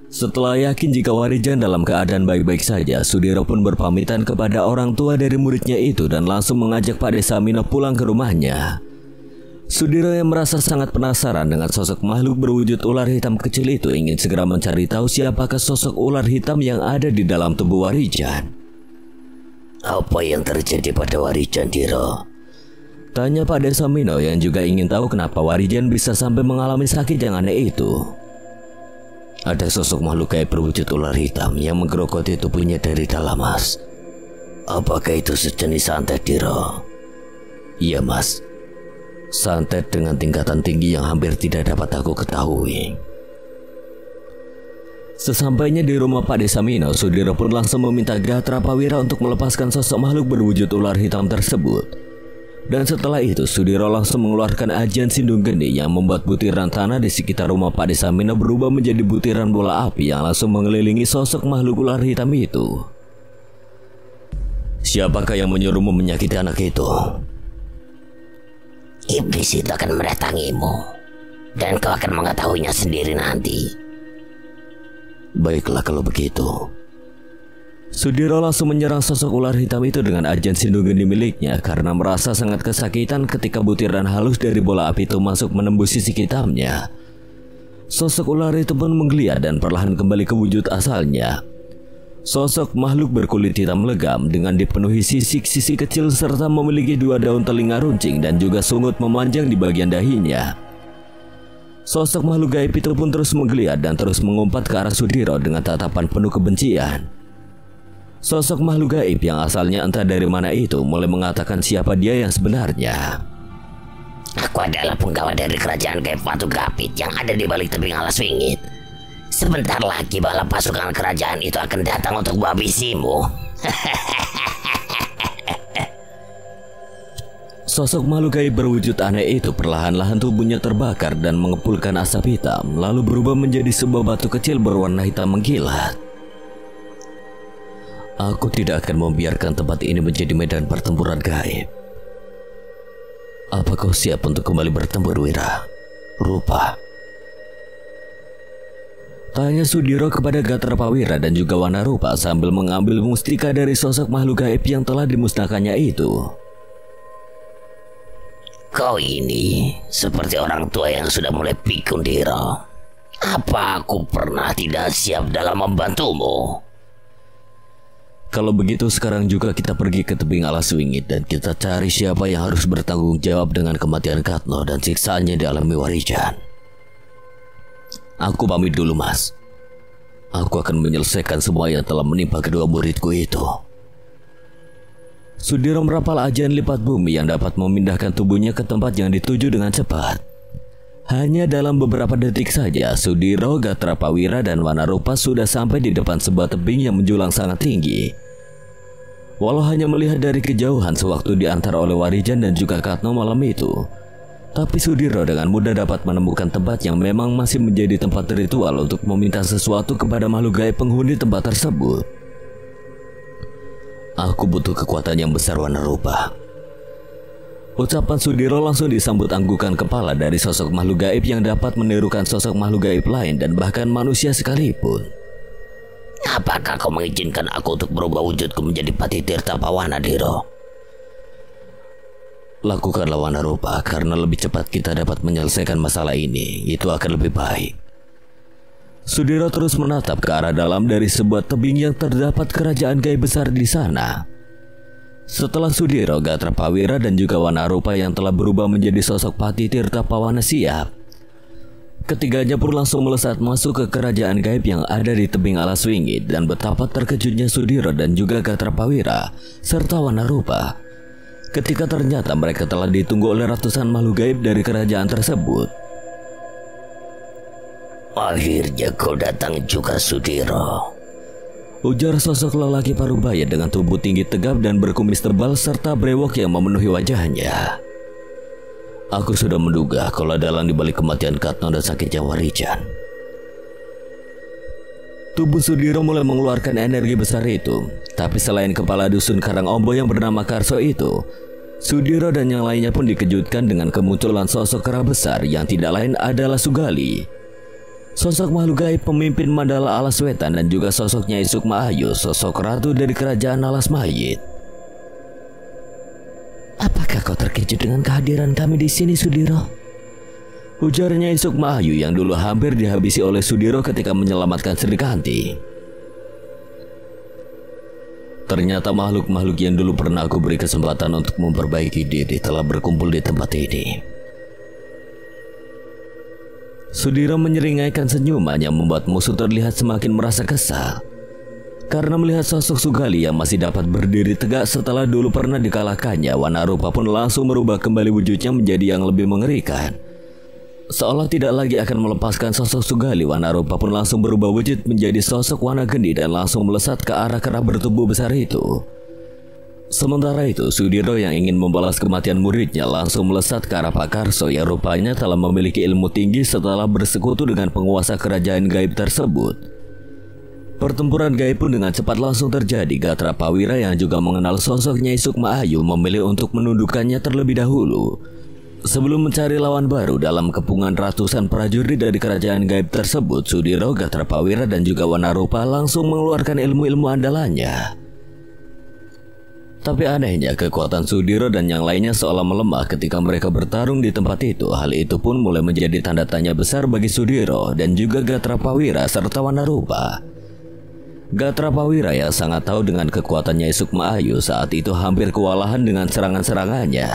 Setelah yakin jika Warijan dalam keadaan baik-baik saja, Sudiro pun berpamitan kepada orang tua dari muridnya itu dan langsung mengajak Pak Desa Samino pulang ke rumahnya. Sudiro yang merasa sangat penasaran dengan sosok makhluk berwujud ular hitam kecil itu ingin segera mencari tahu siapakah sosok ular hitam yang ada di dalam tubuh Warijan. Apa yang terjadi pada Warijan, Diro? Tanya Pak Desa Samino yang juga ingin tahu kenapa Warijan bisa sampai mengalami sakit yang aneh itu. Ada sosok makhluk gaib berwujud ular hitam yang menggerogoti tubuhnya dari dalam, Mas. Apakah itu sejenis santet, Diro? Iya, Mas. Santet dengan tingkatan tinggi yang hampir tidak dapat aku ketahui. Sesampainya di rumah Pak Desa Samino, Sudiro pun langsung meminta Gatra Pawira untuk melepaskan sosok makhluk berwujud ular hitam tersebut. Dan setelah itu, Sudiro langsung mengeluarkan ajian Sindung Gendi yang membuat butiran tanah di sekitar rumah Pak Desa Samino berubah menjadi butiran bola api yang langsung mengelilingi sosok makhluk ular hitam itu. Siapakah yang menyuruhmu menyakiti anak itu? Iblis itu akan mendatangimu, dan kau akan mengetahuinya sendiri nanti. Baiklah kalau begitu. Sudiro langsung menyerang sosok ular hitam itu dengan ajian Sindung Gendi miliknya karena merasa sangat kesakitan ketika butiran halus dari bola api itu masuk menembus sisi hitamnya. Sosok ular itu pun menggeliat dan perlahan kembali ke wujud asalnya. Sosok makhluk berkulit hitam legam dengan dipenuhi sisik-sisik kecil serta memiliki 2 daun telinga runcing dan juga sungut memanjang di bagian dahinya. Sosok makhluk gaib itu pun terus menggeliat dan terus mengumpat ke arah Sudiro dengan tatapan penuh kebencian. Sosok makhluk gaib yang asalnya entah dari mana itu mulai mengatakan siapa dia yang sebenarnya. Aku adalah penggawa dari kerajaan gaib Watu Gapit yang ada di balik tebing alas wingit. Sebentar lagi bala pasukan kerajaan itu akan datang untuk menghabisimu. Sosok makhluk gaib berwujud aneh itu perlahan-lahan tubuhnya terbakar dan mengepulkan asap hitam, lalu berubah menjadi sebuah batu kecil berwarna hitam mengkilat. Aku tidak akan membiarkan tempat ini menjadi medan pertempuran gaib. Apa kau siap untuk kembali bertempur, Wira? Rupa. Tanya Sudiro kepada Gatrapawira dan juga Wanarupa sambil mengambil mustika dari sosok makhluk gaib yang telah dimusnahkannya itu. Kau ini seperti orang tua yang sudah mulai pikun, Diro. Apa aku pernah tidak siap dalam membantumu? Kalau begitu sekarang juga kita pergi ke tebing alas wingit dan kita cari siapa yang harus bertanggung jawab dengan kematian Katno dan siksaannya dialami Warijan. Aku pamit dulu, Mas. Aku akan menyelesaikan semua yang telah menimpa kedua muridku itu. Sudiro merapal ajian lipat bumi yang dapat memindahkan tubuhnya ke tempat yang dituju dengan cepat. Hanya dalam beberapa detik saja, Sudiro, Gatrapawira, dan Wanarupa sudah sampai di depan sebuah tebing yang menjulang sangat tinggi. Walau hanya melihat dari kejauhan sewaktu diantar oleh Warijan dan juga Katno malam itu, tapi Sudiro dengan mudah dapat menemukan tempat yang memang masih menjadi tempat ritual untuk meminta sesuatu kepada makhluk gaib penghuni tempat tersebut. Aku butuh kekuatan yang besar, Wanarupa. Ucapan Sudiro langsung disambut anggukan kepala dari sosok makhluk gaib yang dapat menirukan sosok makhluk gaib lain dan bahkan manusia sekalipun. Apakah kau mengizinkan aku untuk berubah wujudku menjadi Pati Tirta Pawana, Diro? Lakukanlah, Wanarupa, karena lebih cepat kita dapat menyelesaikan masalah ini. Itu akan lebih baik. Sudiro terus menatap ke arah dalam dari sebuah tebing yang terdapat kerajaan gaib besar di sana. Setelah Sudiro, Gatrapawira, dan juga Wanarupa yang telah berubah menjadi sosok Pati Tirta Pawana siap, ketiganya pun langsung melesat masuk ke kerajaan gaib yang ada di tebing alas wingit. Dan betapa terkejutnya Sudiro dan juga Gatrapawira serta Wanarupa ketika ternyata mereka telah ditunggu oleh ratusan makhluk gaib dari kerajaan tersebut. Akhirnya kau datang juga, Sudiro. Ujar sosok lelaki parubaya dengan tubuh tinggi tegap dan berkumis tebal serta brewok yang memenuhi wajahnya. Aku sudah menduga kalau dalang dibalik kematian Katno dan sakitnya Warijan. Tubuh Sudiro mulai mengeluarkan energi besar itu. Tapi selain kepala dusun Karangombo yang bernama Karso itu, Sudiro dan yang lainnya pun dikejutkan dengan kemunculan sosok kera besar yang tidak lain adalah Sugali. Sosok makhluk gaib pemimpin Mandala Alas Wetan dan juga sosoknya Isukma Ayu, sosok ratu dari kerajaan Alas Mayit. Apakah kau terkejut dengan kehadiran kami di sini, Sudiro? Ujarnya Isukma Ayu yang dulu hampir dihabisi oleh Sudiro ketika menyelamatkan Srikanti. Ternyata makhluk-makhluk yang dulu pernah aku beri kesempatan untuk memperbaiki diri telah berkumpul di tempat ini. Sudiro menyeringai senyuman yang membuat musuh terlihat semakin merasa kesal. Karena melihat sosok Sugali yang masih dapat berdiri tegak setelah dulu pernah dikalahkannya, Wanarupa pun langsung merubah kembali wujudnya menjadi yang lebih mengerikan. Seolah tidak lagi akan melepaskan sosok Sugali, Wanarupa pun langsung berubah wujud menjadi sosok Wanageni dan langsung melesat ke arah kera bertubuh besar itu. Sementara itu, Sudiro yang ingin membalas kematian muridnya langsung melesat ke arah Pak Karso yang rupanya telah memiliki ilmu tinggi setelah bersekutu dengan penguasa kerajaan gaib tersebut. Pertempuran gaib pun dengan cepat langsung terjadi. Gatrapawira yang juga mengenal sosoknya Isukma Ayu memilih untuk menundukkannya terlebih dahulu. Sebelum mencari lawan baru dalam kepungan ratusan prajurit dari kerajaan gaib tersebut, Sudiro, Gatrapawira, dan juga Wanarupa langsung mengeluarkan ilmu-ilmu andalannya. Tapi anehnya kekuatan Sudiro dan yang lainnya seolah melemah ketika mereka bertarung di tempat itu. Hal itu pun mulai menjadi tanda tanya besar bagi Sudiro dan juga Gatrapawira serta Wanarupa. Gatrapawira yang sangat tahu dengan kekuatannya Isukma Ayu saat itu hampir kewalahan dengan serangan-serangannya.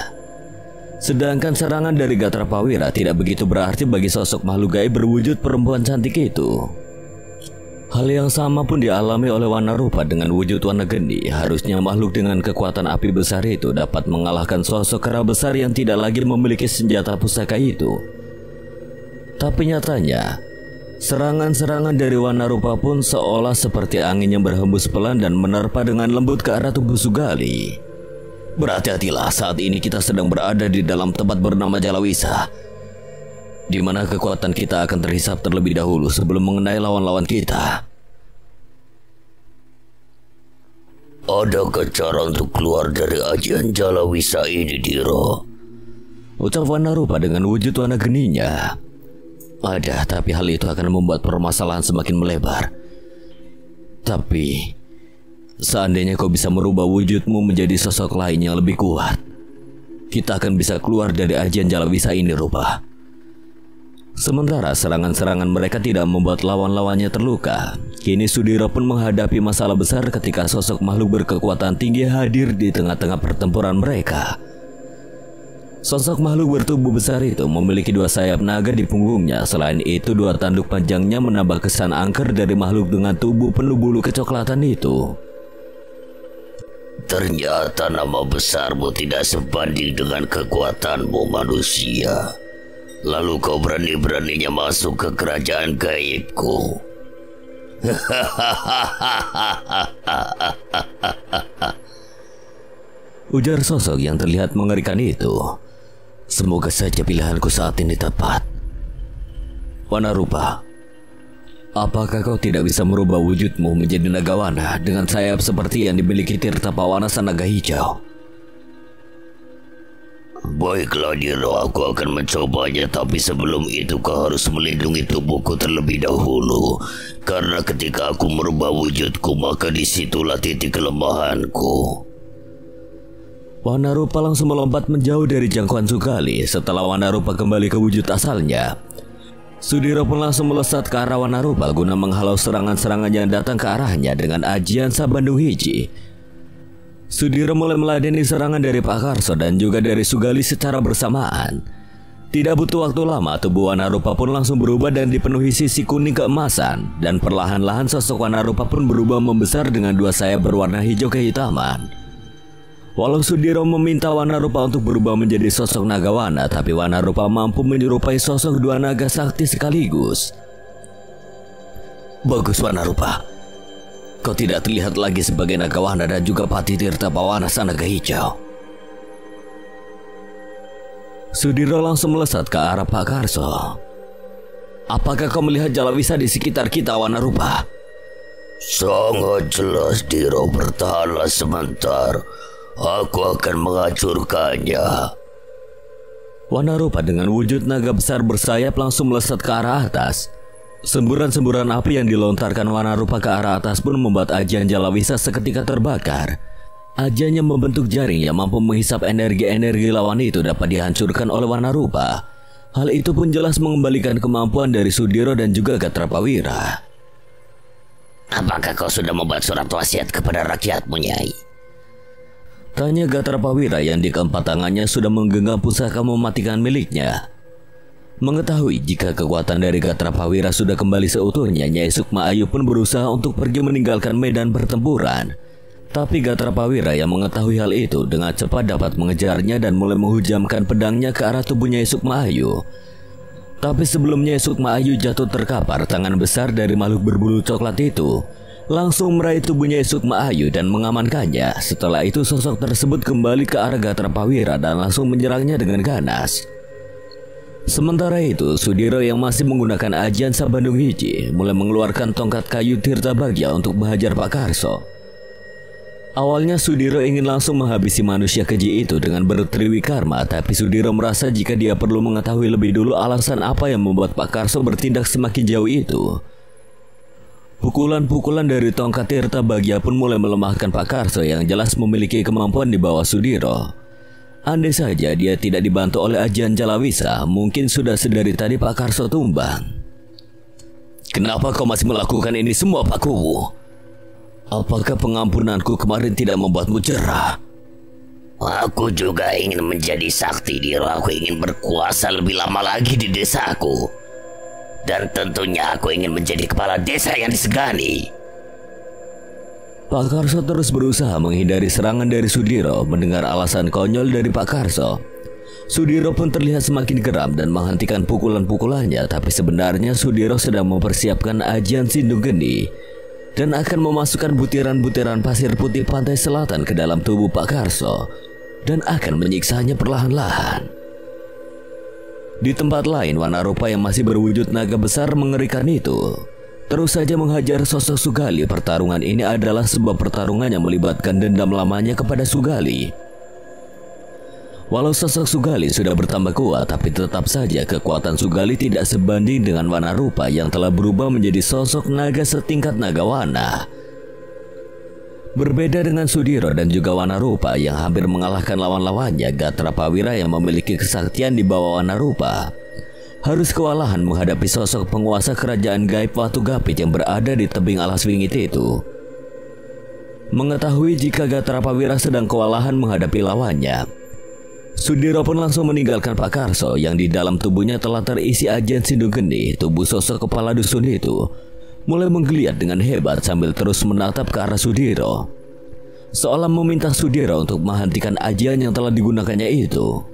Sedangkan serangan dari Gatrapawira tidak begitu berarti bagi sosok makhluk gaib berwujud perempuan cantik itu. Hal yang sama pun dialami oleh Wanarupa dengan wujud warna geni. Harusnya makhluk dengan kekuatan api besar itu dapat mengalahkan sosok kera besar yang tidak lagi memiliki senjata pusaka itu. Tapi nyatanya, serangan-serangan dari Wanarupa pun seolah seperti angin yang berhembus pelan dan menerpa dengan lembut ke arah tubuh Sugali. Berhati-hatilah, saat ini kita sedang berada di dalam tempat bernama Jalawisa, di mana kekuatan kita akan terhisap terlebih dahulu sebelum mengenai lawan-lawan kita. Adakah cara untuk keluar dari ajian Jalawisa ini, Diro? Ucap Wanarupa dengan wujud warna geninya. Ada, tapi hal itu akan membuat permasalahan semakin melebar. Tapi, seandainya kau bisa merubah wujudmu menjadi sosok lain yang lebih kuat, kita akan bisa keluar dari ajian Jalawisa ini, Rupa. Sementara serangan-serangan mereka tidak membuat lawan-lawannya terluka, kini Sudiro pun menghadapi masalah besar ketika sosok makhluk berkekuatan tinggi hadir di tengah-tengah pertempuran mereka. Sosok makhluk bertubuh besar itu memiliki 2 sayap naga di punggungnya. Selain itu, 2 tanduk panjangnya menambah kesan angker dari makhluk dengan tubuh penuh bulu kecoklatan itu. Ternyata nama besarmu tidak sebanding dengan kekuatanmu, manusia. Lalu kau berani-beraninya masuk ke kerajaan gaibku. Ujar sosok yang terlihat mengerikan itu. Semoga saja pilihanku saat ini tepat. Wanarupa, apakah kau tidak bisa merubah wujudmu menjadi nagawana dengan sayap seperti yang dimiliki Tirtapawana Sang Naga Hijau? Baiklah, Diro, aku akan mencobanya, tapi sebelum itu kau harus melindungi tubuhku terlebih dahulu. Karena ketika aku merubah wujudku, maka disitulah titik kelemahanku. Wanarupa langsung melompat menjauh dari jangkauan Sugali. Setelah Wanarupa kembali ke wujud asalnya, Sudiro pun langsung melesat ke arah Wanarupa guna menghalau serangan-serangan yang datang ke arahnya dengan ajian Sabandung Hiji. Sudiro mulai meladeni serangan dari Pak Karso dan juga dari Sugali secara bersamaan. Tidak butuh waktu lama, tubuh Wanarupa pun langsung berubah dan dipenuhi sisi kuning keemasan. Dan perlahan-lahan sosok Wanarupa pun berubah membesar dengan 2 sayap berwarna hijau kehitaman. Walau Sudiro meminta Wanarupa untuk berubah menjadi sosok Nagawana, tapi Wanarupa mampu menyerupai sosok 2 naga sakti sekaligus. Bagus, Wanarupa. Kau tidak terlihat lagi sebagai Nagawana dan juga Pati Tirtapawana Sang Naga Hijau. Sudiro langsung melesat ke arah Pak Karso. Apakah kau melihat Jalawisa di sekitar kita, Wanarupa? Sangat jelas, Diro. Bertahanlah sebentar. Aku akan menghancurkannya. Wanarupa dengan wujud naga besar bersayap langsung melesat ke arah atas. Semburan-semburan api yang dilontarkan Wanarupa ke arah atas pun membuat ajian Jalawisa seketika terbakar. Ajian yang membentuk jaring yang mampu menghisap energi-energi lawan itu dapat dihancurkan oleh Wanarupa. Hal itu pun jelas mengembalikan kemampuan dari Sudiro dan juga Gatrapawira. Apakah kau sudah membuat surat wasiat kepada rakyatmu, Nyai? Tanya Gatrapawira yang di keempat tangannya sudah menggenggam pusaka mematikan miliknya. Mengetahui jika kekuatan dari Gatrapawira sudah kembali seutuhnya, Nyai Sukma Ayu pun berusaha untuk pergi meninggalkan medan pertempuran. Tapi Gatrapawira yang mengetahui hal itu dengan cepat dapat mengejarnya dan mulai menghujamkan pedangnya ke arah tubuh Nyai Sukma Ayu. Tapi sebelum Nyai Sukma Ayu jatuh terkapar, tangan besar dari makhluk berbulu coklat itu langsung meraih tubuh Nyai Sukma Ayu dan mengamankannya. Setelah itu sosok tersebut kembali ke arah Gatrapawira dan langsung menyerangnya dengan ganas. Sementara itu, Sudiro yang masih menggunakan ajian Sabandung Hiji mulai mengeluarkan tongkat kayu Tirta Bagya untuk menghajar Pak Karso. Awalnya Sudiro ingin langsung menghabisi manusia keji itu dengan bertriwi karma, tapi Sudiro merasa jika dia perlu mengetahui lebih dulu alasan apa yang membuat Pak Karso bertindak semakin jauh itu. Pukulan-pukulan dari tongkat Tirta Bagya pun mulai melemahkan Pak Karso yang jelas memiliki kemampuan di bawah Sudiro. Andai saja dia tidak dibantu oleh ajian Jalawisa, mungkin sudah sedari tadi Pak Karso tumbang. Kenapa kau masih melakukan ini semua, Pak Kuwu? Apakah pengampunanku kemarin tidak membuatmu cerah? Aku juga ingin menjadi sakti Diro. Aku ingin berkuasa lebih lama lagi di desaku. Dan tentunya aku ingin menjadi kepala desa yang disegani. Pak Karso terus berusaha menghindari serangan dari Sudiro. Mendengar alasan konyol dari Pak Karso, Sudiro pun terlihat semakin geram dan menghentikan pukulan-pukulannya. Tapi sebenarnya Sudiro sedang mempersiapkan ajian Sindung Geni dan akan memasukkan butiran-butiran pasir putih pantai selatan ke dalam tubuh Pak Karso dan akan menyiksanya perlahan-lahan. Di tempat lain, Wanarupa yang masih berwujud naga besar mengerikan itu terus saja menghajar sosok Sugali. Pertarungan ini adalah sebuah pertarungan yang melibatkan dendam lamanya kepada Sugali. Walau sosok Sugali sudah bertambah kuat, tapi tetap saja kekuatan Sugali tidak sebanding dengan Wanarupa yang telah berubah menjadi sosok naga setingkat Nagawana. Berbeda dengan Sudiro dan juga Wanarupa yang hampir mengalahkan lawan-lawannya, Gatra Prawira yang memiliki kesaktian di bawah Wanarupa harus kewalahan menghadapi sosok penguasa kerajaan gaib Watu Gapit yang berada di tebing alas wingit itu. Mengetahui jika Gatra Prawira sedang kewalahan menghadapi lawannya, Sudiro pun langsung meninggalkan Pak Karso yang di dalam tubuhnya telah terisi ajian Sindung Geni. Tubuh sosok kepala dusun itu mulai menggeliat dengan hebat sambil terus menatap ke arah Sudiro, seolah meminta Sudiro untuk menghentikan ajian yang telah digunakannya itu.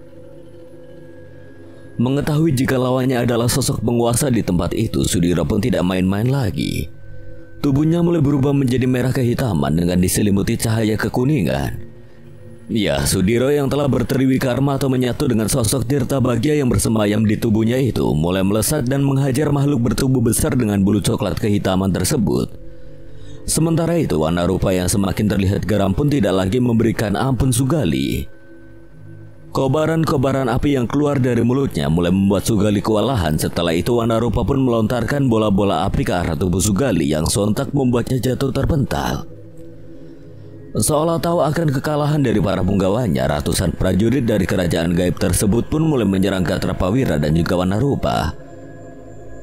Mengetahui jika lawannya adalah sosok penguasa di tempat itu, Sudiro pun tidak main-main lagi. Tubuhnya mulai berubah menjadi merah kehitaman dengan diselimuti cahaya kekuningan. Ya, Sudiro yang telah berteriwi karma atau menyatu dengan sosok Tirta Bagya yang bersemayam di tubuhnya itu mulai melesat dan menghajar makhluk bertubuh besar dengan bulu coklat kehitaman tersebut. Sementara itu, Wanarupa yang semakin terlihat geram pun tidak lagi memberikan ampun Sugali. Kobaran-kobaran api yang keluar dari mulutnya mulai membuat Sugali kewalahan. Setelah itu, Wanarupa pun melontarkan bola-bola api ke arah tubuh Sugali yang sontak membuatnya jatuh terpental. Seolah tahu akan kekalahan dari para punggawanya, ratusan prajurit dari kerajaan gaib tersebut pun mulai menyerang Gatra Prawira dan juga Wanarupa.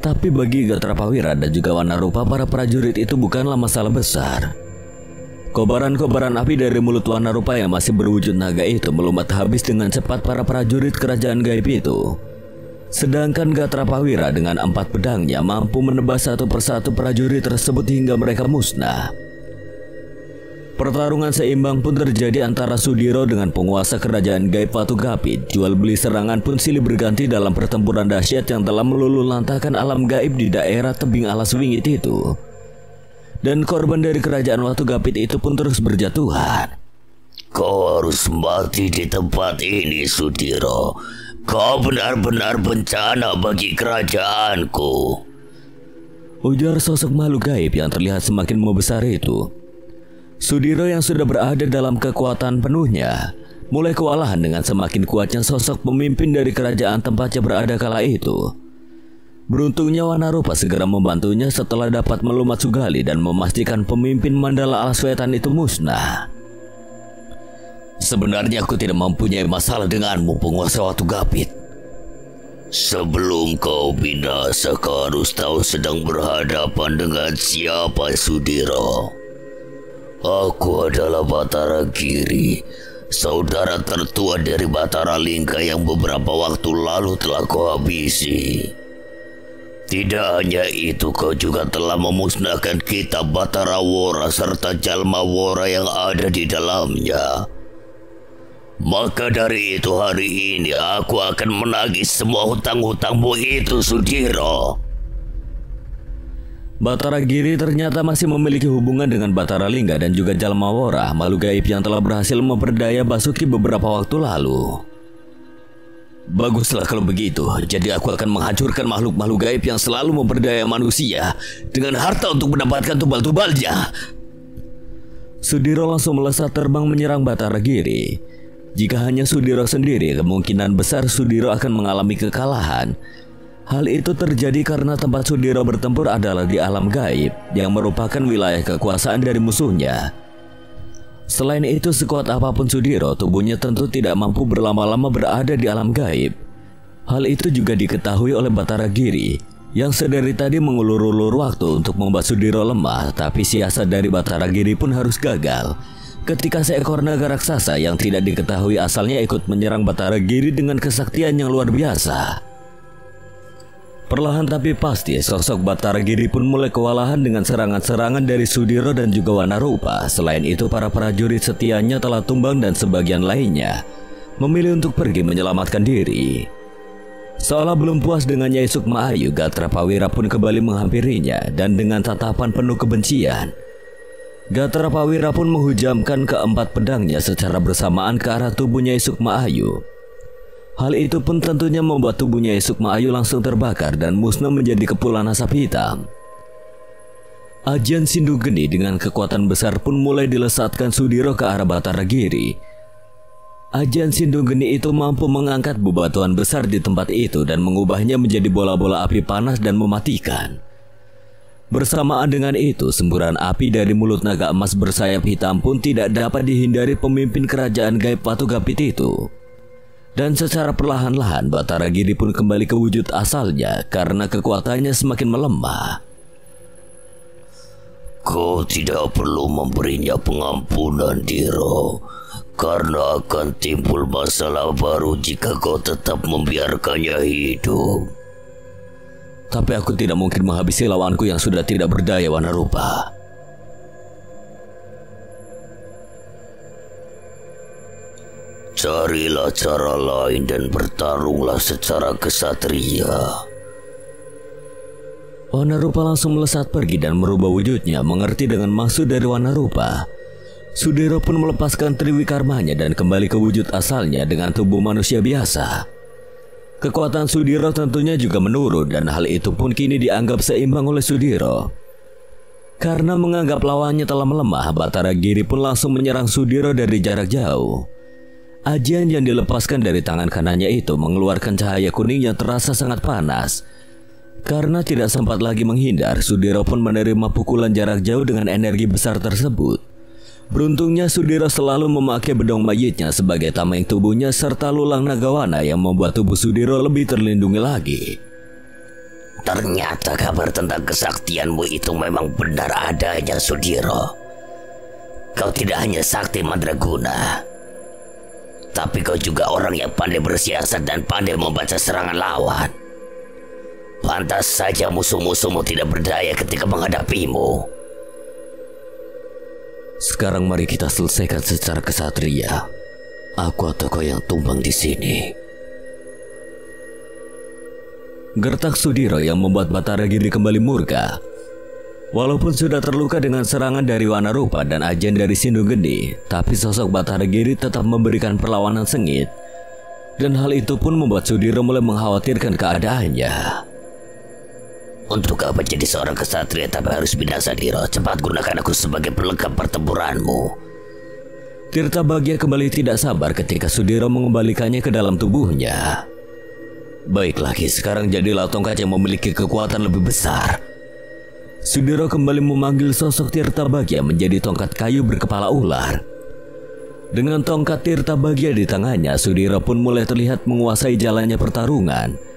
Tapi bagi Gatra Prawira dan juga Wanarupa, para prajurit itu bukanlah masalah besar. Kobaran-kobaran api dari mulut Wanarupa yang masih berwujud naga itu melumat habis dengan cepat para prajurit kerajaan gaib itu. Sedangkan Gatra Prawira dengan 4 pedangnya mampu menebas satu persatu prajurit tersebut hingga mereka musnah. Pertarungan seimbang pun terjadi antara Sudiro dengan penguasa kerajaan gaib Watu Gapit. Jual beli serangan pun silih berganti dalam pertempuran dahsyat yang telah meluluhlantahkan alam gaib di daerah tebing alas wingit itu. Dan korban dari kerajaan Watu Gapit itu pun terus berjatuhan. Kau harus mati di tempat ini, Sudiro. Kau benar-benar bencana bagi kerajaanku, ujar sosok makhluk gaib yang terlihat semakin membesar itu. Sudiro yang sudah berada dalam kekuatan penuhnya mulai kewalahan dengan semakin kuatnya sosok pemimpin dari kerajaan tempatnya berada kala itu. Beruntungnya Wanarupa segera membantunya setelah dapat melumat Sugali dan memastikan pemimpin Mandala Alas Wetan itu musnah. Sebenarnya aku tidak mempunyai masalah denganmu, penguasa Watu Gapit. Sebelum kau binasa, kau harus tahu sedang berhadapan dengan siapa, Sudiro. Aku adalah Batara Giri, saudara tertua dari Batara Lingga yang beberapa waktu lalu telah kau habisi. Tidak hanya itu, kau juga telah memusnahkan kitab Batara Wora serta Jalma Wora yang ada di dalamnya. Maka dari itu hari ini aku akan menagih semua hutang-hutangmu itu, Sudiro. Batara Giri ternyata masih memiliki hubungan dengan Batara Lingga dan juga Jalma Wora, makhluk gaib yang telah berhasil memperdaya Basuki beberapa waktu lalu. Baguslah kalau begitu, jadi aku akan menghancurkan makhluk-makhluk gaib yang selalu memperdaya manusia dengan harta untuk mendapatkan tumbal-tumbalnya. Sudiro langsung melesat terbang menyerang Batara Giri. Jika hanya Sudiro sendiri, kemungkinan besar Sudiro akan mengalami kekalahan. Hal itu terjadi karena tempat Sudiro bertempur adalah di alam gaib yang merupakan wilayah kekuasaan dari musuhnya. Selain itu, sekuat apapun Sudiro, tubuhnya tentu tidak mampu berlama-lama berada di alam gaib. Hal itu juga diketahui oleh Batara Giri yang sedari tadi mengulur-ulur waktu untuk membuat Sudiro lemah, tapi siasat dari Batara Giri pun harus gagal. ketika seekor naga raksasa yang tidak diketahui asalnya ikut menyerang Batara Giri dengan kesaktian yang luar biasa. Perlahan tapi pasti, sosok Batara Giri pun mulai kewalahan dengan serangan-serangan dari Sudiro dan juga Wanarupa. Selain itu, para prajurit setianya telah tumbang dan sebagian lainnya memilih untuk pergi menyelamatkan diri. Seolah belum puas dengan Nyai Sukma Ayu, Gatra Pawira pun kembali menghampirinya dan dengan tatapan penuh kebencian, Gatra Pawira pun menghujamkan keempat pedangnya secara bersamaan ke arah tubuh Nyai Sukma Ayu. Hal itu pun tentunya membuat tubuh Nyai Sukma Ayu langsung terbakar dan musnah menjadi kepulan asap hitam. Ajian Sindu Geni dengan kekuatan besar pun mulai dilesatkan Sudiro ke arah Batara Giri. Ajian Sindu Geni itu mampu mengangkat bebatuan besar di tempat itu dan mengubahnya menjadi bola-bola api panas dan mematikan. Bersamaan dengan itu, semburan api dari mulut naga emas bersayap hitam pun tidak dapat dihindari pemimpin kerajaan gaib Watu Gapit itu. Dan secara perlahan-lahan Batara Giri pun kembali ke wujud asalnya karena kekuatannya semakin melemah. Kau tidak perlu memberinya pengampunan, Diro, karena akan timbul masalah baru jika kau tetap membiarkannya hidup. Tapi aku tidak mungkin menghabisi lawanku yang sudah tidak berdaya, Wanarupa. Carilah cara lain dan bertarunglah secara kesatria. Wanarupa langsung melesat pergi dan merubah wujudnya. Mengerti dengan maksud dari Wanarupa, Sudiro pun melepaskan Triwikarmanya dan kembali ke wujud asalnya dengan tubuh manusia biasa. Kekuatan Sudiro tentunya juga menurun dan hal itu pun kini dianggap seimbang oleh Sudiro. Karena menganggap lawannya telah melemah, Batara Giri pun langsung menyerang Sudiro dari jarak jauh. Ajian yang dilepaskan dari tangan kanannya itu mengeluarkan cahaya kuning yang terasa sangat panas. Karena tidak sempat lagi menghindar, Sudiro pun menerima pukulan jarak jauh dengan energi besar tersebut. Beruntungnya Sudiro selalu memakai bedong mayitnya sebagai tameng tubuhnya serta lulang nagawana yang membuat tubuh Sudiro lebih terlindungi lagi. Ternyata kabar tentang kesaktianmu itu memang benar adanya, Sudiro. Kau tidak hanya sakti mandraguna, tapi kau juga orang yang pandai bersiasat dan pandai membaca serangan lawan. Pantas saja musuh-musuhmu tidak berdaya ketika menghadapimu. Sekarang mari kita selesaikan secara kesatria. Aku atau kau yang tumbang di sini. Gertak Sudiro yang membuat Batara Giri kembali murka. Walaupun sudah terluka dengan serangan dari Wanarupa dan ajian dari Sindu Geni, tapi sosok Batara Giri tetap memberikan perlawanan sengit. Dan hal itu pun membuat Sudiro mulai mengkhawatirkan keadaannya. Untuk apa jadi seorang kesatria tapi harus binasa, Diro? Cepat gunakan aku sebagai pelengkap pertempuranmu. Tirta Bagya kembali tidak sabar ketika Sudiro mengembalikannya ke dalam tubuhnya. Baiklah, sekarang jadilah tongkat yang memiliki kekuatan lebih besar. Sudiro kembali memanggil sosok Tirta Bagya menjadi tongkat kayu berkepala ular. Dengan tongkat Tirta Bagya di tangannya, Sudiro pun mulai terlihat menguasai jalannya pertarungan.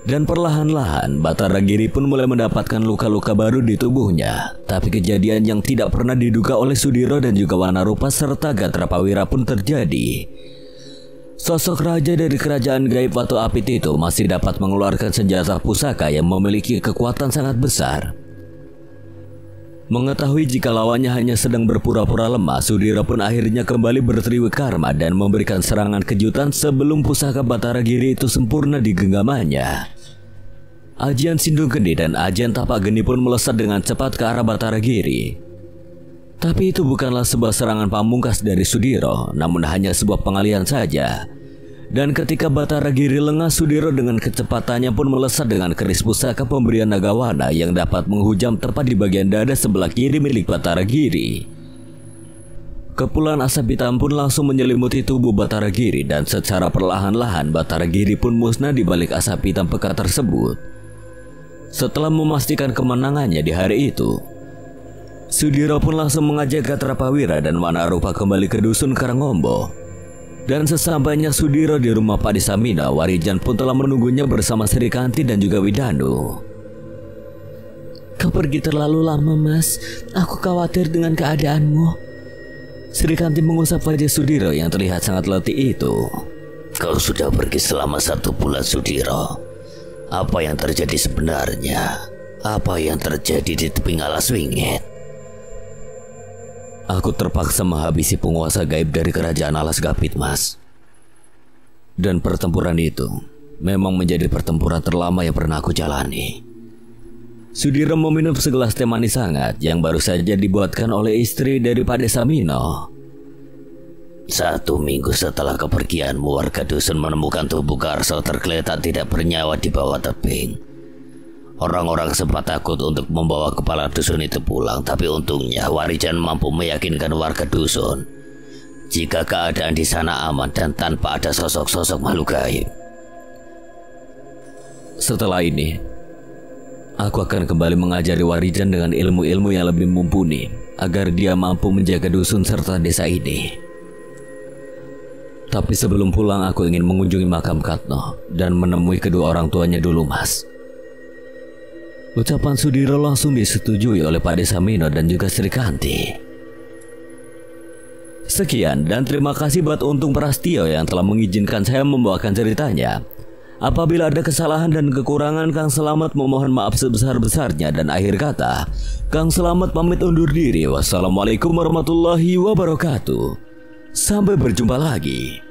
Dan perlahan-lahan Batara Giri pun mulai mendapatkan luka-luka baru di tubuhnya. Tapi kejadian yang tidak pernah diduga oleh Sudiro dan juga Wanarupa serta Gatra Pawira pun terjadi. Sosok raja dari kerajaan gaib Watu Apit itu masih dapat mengeluarkan senjata pusaka yang memiliki kekuatan sangat besar. Mengetahui jika lawannya hanya sedang berpura-pura lemah, Sudiro pun akhirnya kembali bertriwikarma dan memberikan serangan kejutan sebelum pusaka Batara Giri itu sempurna di genggamannya. Ajian Sindu Geni dan ajian Tapak Geni pun melesat dengan cepat ke arah Batara Giri. Tapi itu bukanlah sebuah serangan pamungkas dari Sudiro, namun hanya sebuah pengalihan saja. Dan ketika Batara Giri lengah, Sudiro dengan kecepatannya pun melesat dengan keris pusaka pemberian Nagawana yang dapat menghujam tepat di bagian dada sebelah kiri milik Batara Giri. Kepulan asap hitam pun langsung menyelimuti tubuh Batara Giri dan secara perlahan-lahan Batara Giri pun musnah di balik asap hitam pekat tersebut. Setelah memastikan kemenangannya di hari itu, Sudiro pun langsung mengajak Gatra Pawira dan Wanarupa kembali ke dusun Karangombo. Dan sesampainya Sudiro di rumah Padi Samina, Warijan pun telah menunggunya bersama Sri Kanti dan juga Widanu. Kau pergi terlalu lama, Mas. Aku khawatir dengan keadaanmu. Sri Kanti mengusap wajah Sudiro yang terlihat sangat letih itu. Kau sudah pergi selama 1 bulan, Sudiro. Apa yang terjadi sebenarnya? Apa yang terjadi di tebing alas wingit? Aku terpaksa menghabisi penguasa gaib dari kerajaan Alas Gapit, Mas. Dan pertempuran itu memang menjadi pertempuran terlama yang pernah aku jalani. Sudiro meminum segelas teh manis hangat yang baru saja dibuatkan oleh istri dari Padesamino. 1 minggu setelah kepergianmu, warga dusun menemukan tubuh Karso tergeletak tidak bernyawa di bawah tebing. Orang-orang sempat takut untuk membawa kepala dusun itu pulang, tapi untungnya Warijan mampu meyakinkan warga dusun jika keadaan di sana aman dan tanpa ada sosok-sosok makhluk gaib. Setelah ini, aku akan kembali mengajari Warijan dengan ilmu-ilmu yang lebih mumpuni agar dia mampu menjaga dusun serta desa ini. Tapi sebelum pulang, aku ingin mengunjungi makam Katno dan menemui kedua orang tuanya dulu, Mas. Ucapan Sudiro langsung disetujui oleh Padesamino dan juga Sri Kanti. Sekian dan terima kasih buat Untung Prastio yang telah mengizinkan saya membawakan ceritanya. Apabila ada kesalahan dan kekurangan, Kang Selamat memohon maaf sebesar-besarnya, dan akhir kata, Kang Selamat pamit undur diri. Wassalamualaikum warahmatullahi wabarakatuh. Sampai berjumpa lagi.